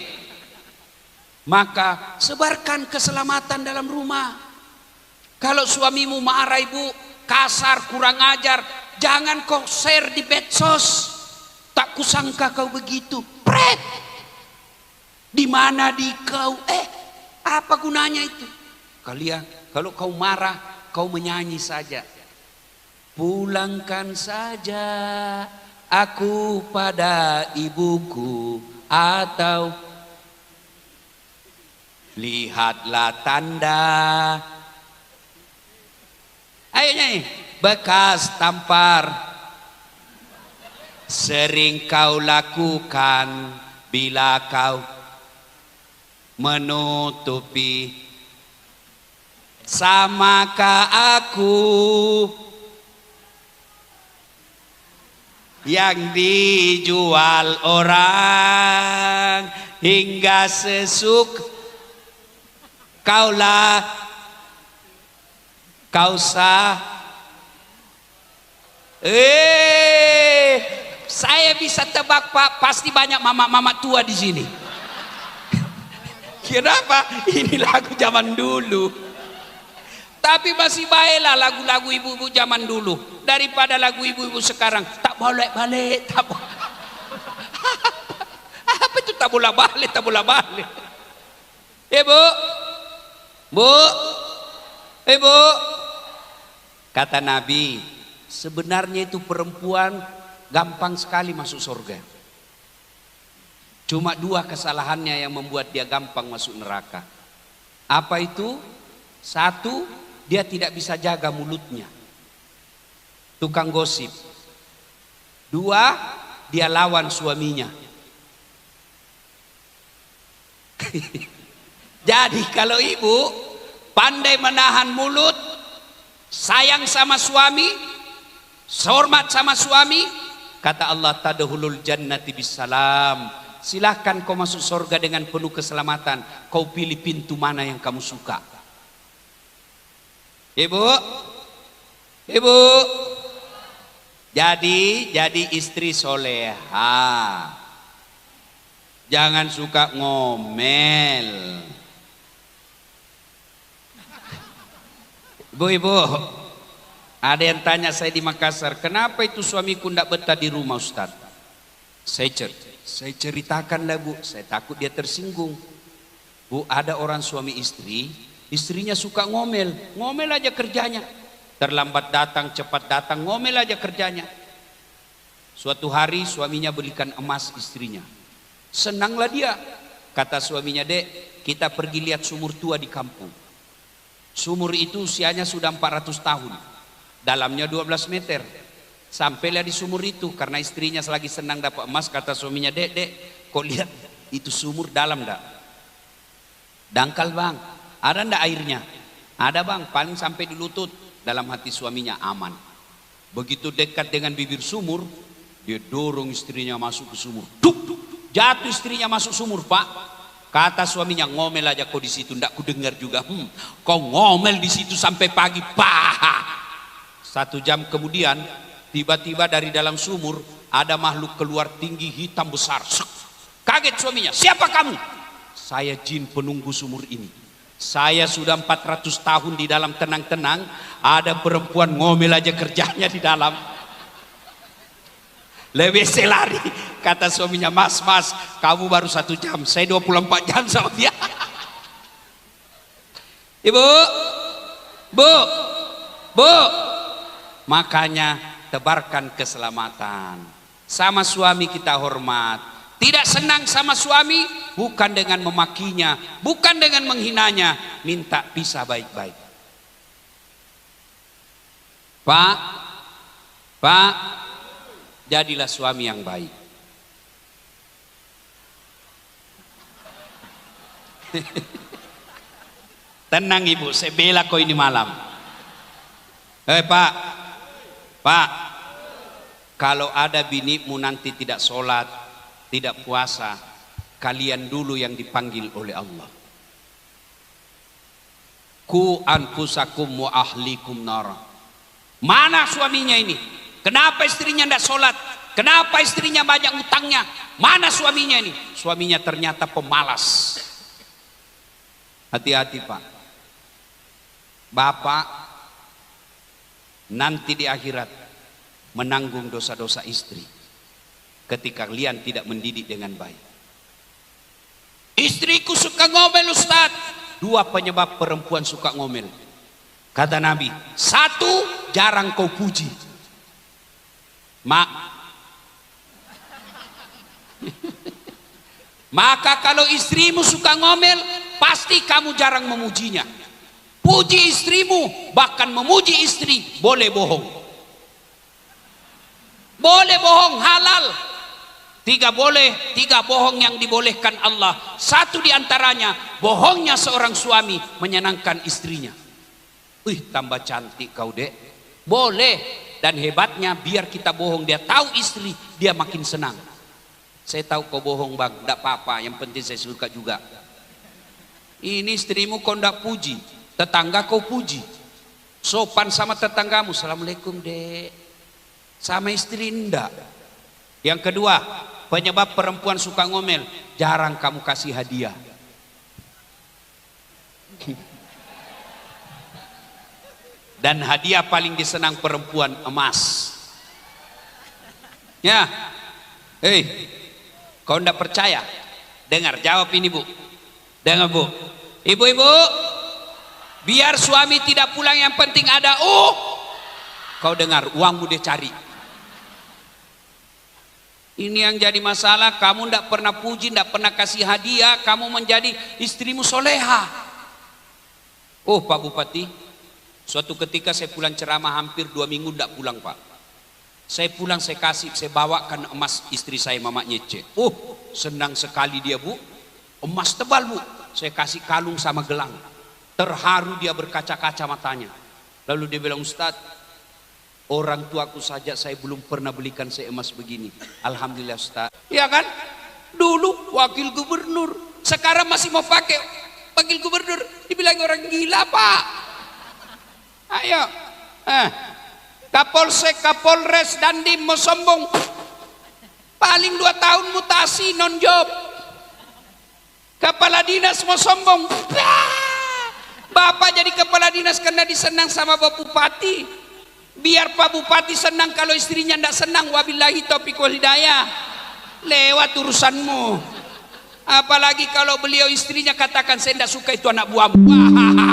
Maka sebarkan keselamatan dalam rumah. Kalau suamimu marah, ibu, kasar, kurang ajar, jangan kau share di medsos. Tak kusangka kau begitu. Pret. Di mana di kau? Apa gunanya itu? Kalian, kalau kau marah, kau menyanyi saja. Pulangkan saja aku pada ibuku, atau lihatlah tanda. Ayo nyanyi. Bekas tampar sering kau lakukan bila kau menutupi. Samakah aku yang dijual orang hingga sesuk kaulah kausah. Saya bisa tebak Pak, pasti banyak mama-mama tua di sini. Kenapa? Ini lagu zaman dulu. Tapi masih baiklah lagu-lagu ibu-ibu zaman dulu daripada lagu ibu-ibu sekarang. Tak boleh balik, tak boleh. Apa itu tak boleh balik, tak boleh balik? Ibu, bu, ibu. Kata Nabi, sebenarnya itu perempuan gampang sekali masuk surga. Cuma dua kesalahannya yang membuat dia gampang masuk neraka. Apa itu? Satu, dia tidak bisa jaga mulutnya, tukang gosip. Dua, dia lawan suaminya. Jadi kalau ibu pandai menahan mulut, sayang sama suami, hormat sama suami, kata Allah, tadkhulul jannati bisalam. Silahkan kau masuk surga dengan penuh keselamatan. Kau pilih pintu mana yang kamu suka. Ibu, ibu, jadi istri soleha. Jangan suka ngomel. Ibu, ada yang tanya saya di Makassar, kenapa itu suamiku tidak betah di rumah Ustaz? Saya ceritakanlah Bu, saya takut dia tersinggung. Bu, ada orang suami istri, istrinya suka ngomel, ngomel aja kerjanya. Terlambat datang, cepat datang, ngomel aja kerjanya. Suatu hari suaminya belikan emas istrinya. Senanglah dia. Kata suaminya, Dek, kita pergi lihat sumur tua di kampung. Sumur itu usianya sudah 400 tahun. Dalamnya 12 meter. Sampailah di sumur itu karena istrinya selagi senang dapat emas. Kata suaminya, Dek, kau lihat itu sumur dalam dak? Dangkal bang. Ada ndak airnya? Ada bang, paling sampai di lutut. Dalam hati suaminya aman. Begitu dekat dengan bibir sumur, dia dorong istrinya masuk ke sumur. Duk, duk, duk. Jatuh istrinya masuk sumur, Pak. Kata suaminya, ngomel aja kau di situ, ndak ku dengar juga. Kau ngomel di situ sampai pagi, Pak. 1 jam kemudian, tiba-tiba dari dalam sumur ada makhluk keluar tinggi hitam besar. Kaget suaminya, siapa kamu? Saya jin penunggu sumur ini. Saya sudah 400 tahun di dalam tenang-tenang, ada perempuan ngomel aja kerjanya di dalam. Lebih selari. Kata suaminya, mas, kamu baru 1 jam, saya 24 jam sama dia. Ibu, bu, makanya tebarkan keselamatan. Sama suami kita hormat. Tidak senang sama suami, bukan dengan memakinya, bukan dengan menghinanya, minta pisah baik-baik. Pak, jadilah suami yang baik. Tenang ibu, saya bela kau ini malam. Pak, kalau ada binimu nanti tidak sholat, tidak puasa, kalian dulu yang dipanggil oleh Allah. Ku anfusakum wa ahlikum nara. Mana suaminya ini? Kenapa istrinya tidak sholat? Kenapa istrinya banyak utangnya? Mana suaminya ini? Suaminya ternyata pemalas. Hati-hati Pak. Bapak nanti di akhirat menanggung dosa-dosa istri ketika kalian tidak mendidik dengan baik. Istriku suka ngomel Ustaz. 2 penyebab perempuan suka ngomel. Kata Nabi, 1, jarang kau puji. Maka kalau istrimu suka ngomel, pasti kamu jarang memujinya. Puji istrimu, bahkan memuji istri, boleh bohong. Boleh bohong, halal. 3 bohong yang dibolehkan Allah. 1 diantaranya, bohongnya seorang suami menyenangkan istrinya. Tambah cantik kau Dek. Boleh, Dan hebatnya biar kita bohong, dia tahu istri, dia makin senang. Saya tahu kau bohong bang, tidak apa-apa, yang penting saya suka juga. Ini istrimu kau tidak puji, tetangga kau puji. Sopan sama tetanggamu, assalamualaikum dek. Sama istri enggak. Yang kedua, penyebab perempuan suka ngomel, jarang kamu kasih hadiah. Dan hadiah paling disenang perempuan, emas. Ya, kau tidak percaya? Dengar, jawab ini bu. Dengar bu, ibu-ibu, biar suami tidak pulang yang penting ada kau dengar, uangmu dia cari. Ini yang jadi masalah, kamu tidak pernah puji, tidak pernah kasih hadiah, kamu menjadi istrimu soleha. Oh Pak Bupati, suatu ketika saya pulang ceramah hampir 2 minggu tidak pulang Pak. Saya pulang saya kasih, saya bawakan emas istri saya Mama Nyece. Oh senang sekali dia bu, emas tebal bu. Saya kasih kalung sama gelang. Terharu dia berkaca-kaca matanya. Lalu dia bilang, Ustadz, orang tuaku saja saya belum pernah belikan saya emas begini. Alhamdulillah Ustadz. Ya kan? Dulu wakil gubernur, sekarang masih mau pakai wakil gubernur. Dibilang orang gila Pak. Ayo, Kapolsek, Kapolres, Dandim mau sombong, paling 2 tahun mutasi non job. Kepala dinas mau sombong, Bapak jadi kepala dinas karena disenang sama Bapak Bupati. Biar Pak Bupati senang, kalau istrinya tidak senang, wabillahi taufiq wal hidayah, lewat urusanmu. Apalagi kalau beliau istrinya katakan saya tidak suka itu anak buahmu,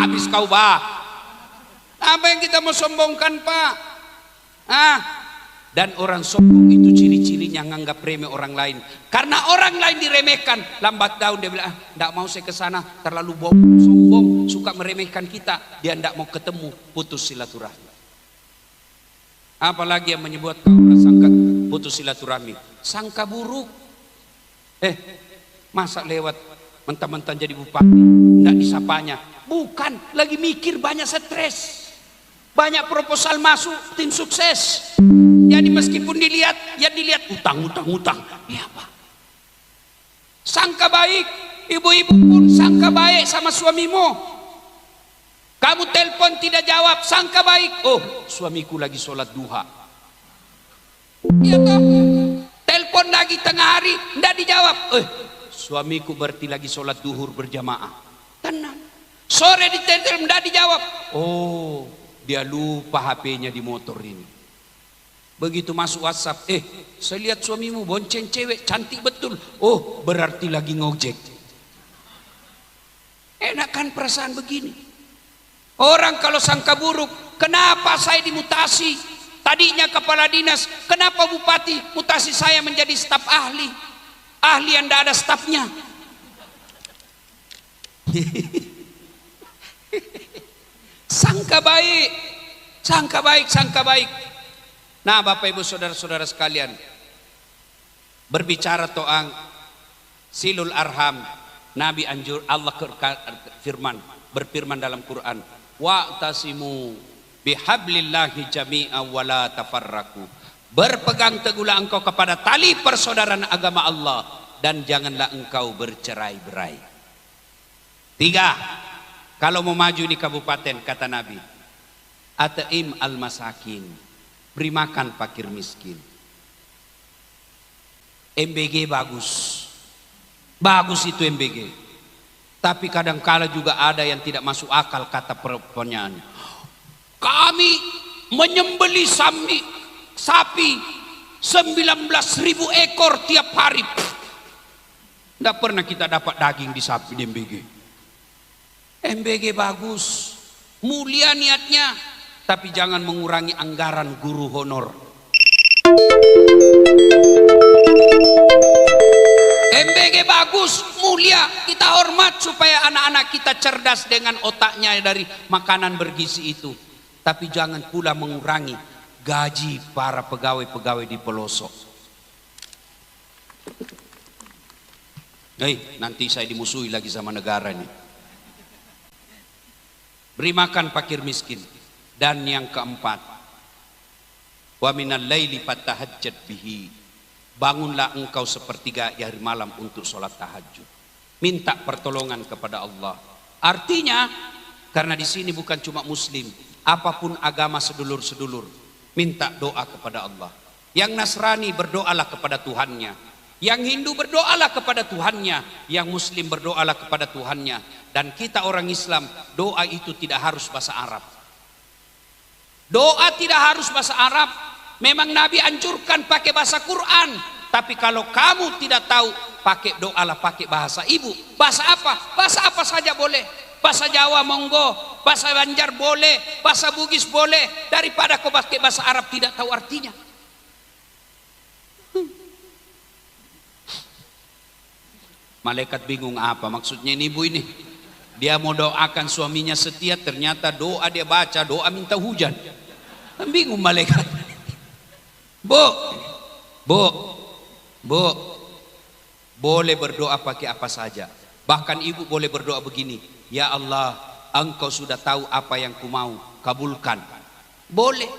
habis kau bah. Apa yang kita mau sombongkan Pak? Dan orang sombong itu ciri-cirinya nganggap remeh orang lain. Karena orang lain diremehkan, lambat daun dia bilang, tidak mau saya ke sana, terlalu sombong, suka meremehkan kita. Dia tidak mau ketemu, putus silaturahmi. Apalagi yang menyebut orang sangka putus silaturahmi, sangka buruk. Masa lewat mentang-mentang jadi bupati, tidak disapanya. Bukan, lagi mikir, banyak stres. Banyak proposal masuk, tim sukses. Jadi meskipun dilihat, ya dilihat utang. Ya Pak. Sangka baik, ibu-ibu pun sangka baik sama suamimu. Kamu telepon tidak jawab, sangka baik. Oh, suamiku lagi sholat duha. Iya toh? Telepon lagi tengah hari, tidak dijawab. Suamiku berarti lagi sholat duhur berjamaah. Tenang. Sore ditelepon, tidak dijawab. Oh, dia lupa HP-nya di motor ini. Begitu masuk WhatsApp, saya lihat suamimu bonceng cewek cantik betul. Oh, berarti lagi ngojek. Enak kan perasaan begini? Orang kalau sangka buruk, kenapa saya dimutasi? Tadinya kepala dinas, kenapa bupati mutasi saya menjadi staf ahli? Ahli yang tidak ada stafnya. Sangka baik, sangka baik, sangka baik. Nah Bapak Ibu Saudara-saudara sekalian, berbicara tentang silul arham, Nabi anjur, Allah berfirman dalam Quran, wa'tasimu bihablillahi jami'a wa la tafarraku. Berpegang teguhlah engkau kepada tali persaudaraan agama Allah dan janganlah engkau bercerai-berai. 3. Kalau mau maju di kabupaten, kata Nabi, at'im al-masakin, beri makan fakir miskin. MBG bagus, bagus itu MBG. Tapi kadang-kala juga ada yang tidak masuk akal kata perempuannya. Kami menyembeli sapi 19.000 ekor tiap hari. Tidak pernah kita dapat daging di sapi di MBG. MBG bagus, mulia niatnya, tapi jangan mengurangi anggaran guru honor. MBG bagus, mulia, kita hormat supaya anak-anak kita cerdas dengan otaknya dari makanan bergizi itu. Tapi jangan pula mengurangi gaji para pegawai-pegawai di pelosok. Nanti saya dimusuhi lagi sama negara nih. Beri makan fakir miskin. Dan yang keempat, Wa minal laili fatahajjat bihi. Bangunlah engkau sepertiga hari malam untuk sholat tahajud. Minta pertolongan kepada Allah. Artinya, karena di sini bukan cuma muslim, apapun agama sedulur-sedulur, minta doa kepada Allah. Yang Nasrani berdoalah kepada Tuhannya. Yang Hindu berdoalah kepada Tuhannya. Yang Muslim berdoalah kepada Tuhannya. Dan kita orang Islam, doa itu tidak harus bahasa Arab. Doa tidak harus bahasa Arab. Memang Nabi anjurkan pakai bahasa Quran. Tapi kalau kamu tidak tahu, pakai doalah pakai bahasa ibu. Bahasa apa? Bahasa apa saja boleh. Bahasa Jawa monggo, bahasa Banjar boleh, bahasa Bugis boleh. Daripada kau pakai bahasa Arab tidak tahu artinya. Malaikat bingung apa maksudnya ini ibu ini. Dia mau doakan suaminya setia, ternyata doa dia baca, doa minta hujan. Bingung malaikat. Bu, boleh berdoa pakai apa saja. Bahkan ibu boleh berdoa begini, ya Allah, engkau sudah tahu apa yang ku mau, kabulkan. Boleh.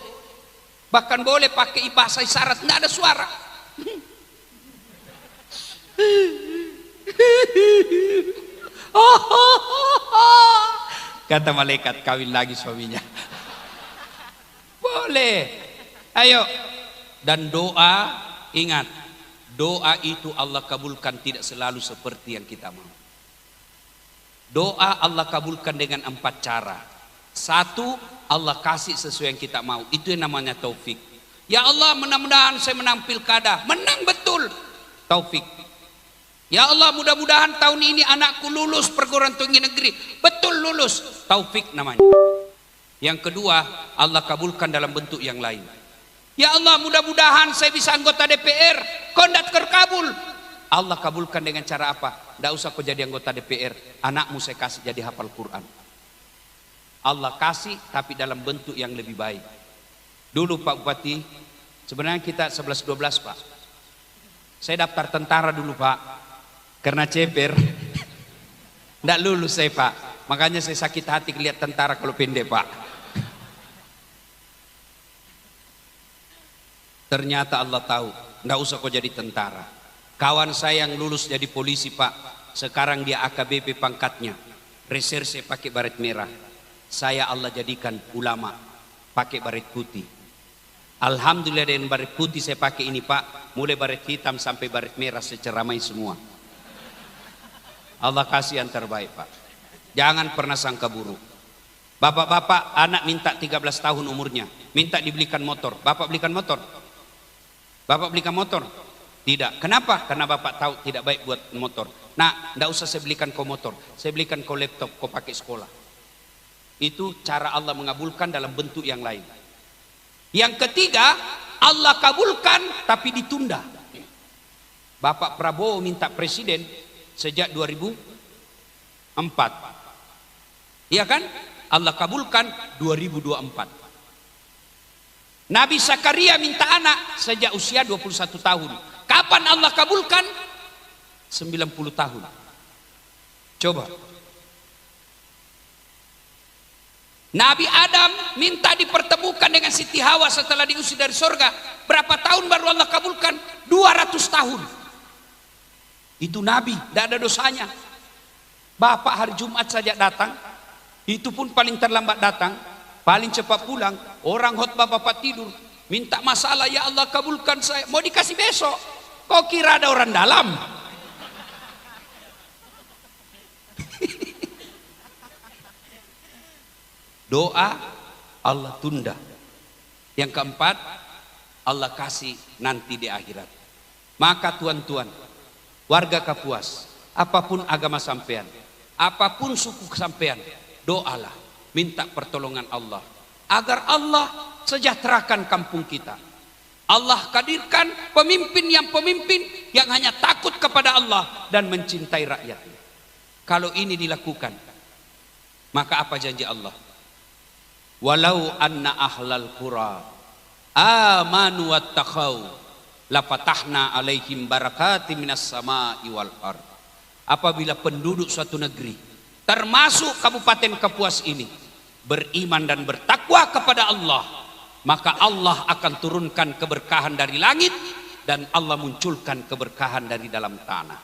Bahkan boleh pakai bahasa isyarat, tidak ada suara. Kata malaikat, kawin lagi suaminya. Boleh. Ayo. Dan doa, ingat, doa itu Allah kabulkan tidak selalu seperti yang kita mau. Doa Allah kabulkan dengan 4 cara. 1, Allah kasih sesuai yang kita mau. Itu yang namanya taufik. Ya Allah, mudah-mudahan saya menang pilkada. Menang betul. Taufik. Ya Allah, mudah-mudahan tahun ini anakku lulus perguruan tinggi negeri. Betul lulus. Taufik namanya. Yang kedua, Allah kabulkan dalam bentuk yang lain. Ya Allah, mudah-mudahan saya bisa anggota DPR. Kondat terkabul. Allah kabulkan dengan cara apa? Tidak usah kau jadi anggota DPR. Anakmu saya kasih jadi hafal Quran. Allah kasih tapi dalam bentuk yang lebih baik. Dulu Pak Bupati, sebenarnya kita 11-12 Pak. Saya daftar tentara dulu Pak. Karena ceper. Tidak lulus saya Pak. Makanya saya sakit hati lihat tentara kalau pendek Pak. Ternyata Allah tahu, tidak usah kau jadi tentara. Kawan saya yang lulus jadi polisi Pak, sekarang dia AKBP pangkatnya, reserse pakai baret merah. Saya Allah jadikan ulama, pakai baret putih. Alhamdulillah dengan baret putih saya pakai ini Pak, mulai baret hitam sampai baret merah seceramai semua. Allah kasih yang terbaik Pak. Jangan pernah sangka buruk. Bapak-bapak anak minta 13 tahun umurnya, minta dibelikan motor. Bapak belikan motor? Bapak belikan motor? Tidak. Kenapa? Karena bapak tahu tidak baik buat motor. Nah, tidak usah saya belikan kau motor. Saya belikan kau laptop, kau pakai sekolah. Itu cara Allah mengabulkan dalam bentuk yang lain. Yang ketiga, Allah kabulkan tapi ditunda. Bapak Prabowo minta presiden sejak 2004. Iya kan? Allah kabulkan 2024. Nabi Zakaria minta anak sejak usia 21 tahun. Kapan Allah kabulkan? 90 tahun. Coba. Nabi Adam minta dipertemukan dengan Siti Hawa setelah diusir dari surga. Berapa tahun baru Allah kabulkan? 200 tahun. Itu Nabi, tidak ada dosanya. Bapak hari Jumat saja datang, itu pun paling terlambat datang, paling cepat pulang. Orang khotbah bapak tidur, minta masalah, ya Allah kabulkan saya, mau dikasih besok. Kau kira ada orang dalam? Doa Allah tunda. Yang keempat, Allah kasih nanti di akhirat. Maka tuan-tuan, warga Kapuas, apapun agama sampean, apapun suku sampean, doalah, minta pertolongan Allah agar Allah sejahterakan kampung kita. Allah hadirkan pemimpin yang hanya takut kepada Allah dan mencintai rakyatnya. Kalau ini dilakukan, maka apa janji Allah? Walau anna ahlal qura amanu wattaqau lafatahna alaihim barakatim minas sama'i wal ard. Apabila penduduk suatu negeri, termasuk Kabupaten Kapuas ini, beriman dan bertakwa kepada Allah, maka Allah akan turunkan keberkahan dari langit dan Allah munculkan keberkahan dari dalam tanah.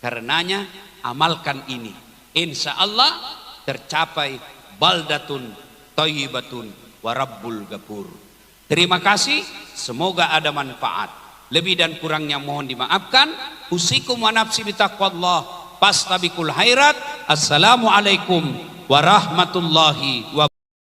Karenanya amalkan ini, insya Allah tercapai baldatun thayyibatun wa rabbul ghafur. Terima kasih, semoga ada manfaat. Lebih dan kurangnya mohon dimaafkan. Usikum wa nafsi bitaqwallah, fastabiqul khairat. Assalamualaikum warahmatullahi wabarakatuh.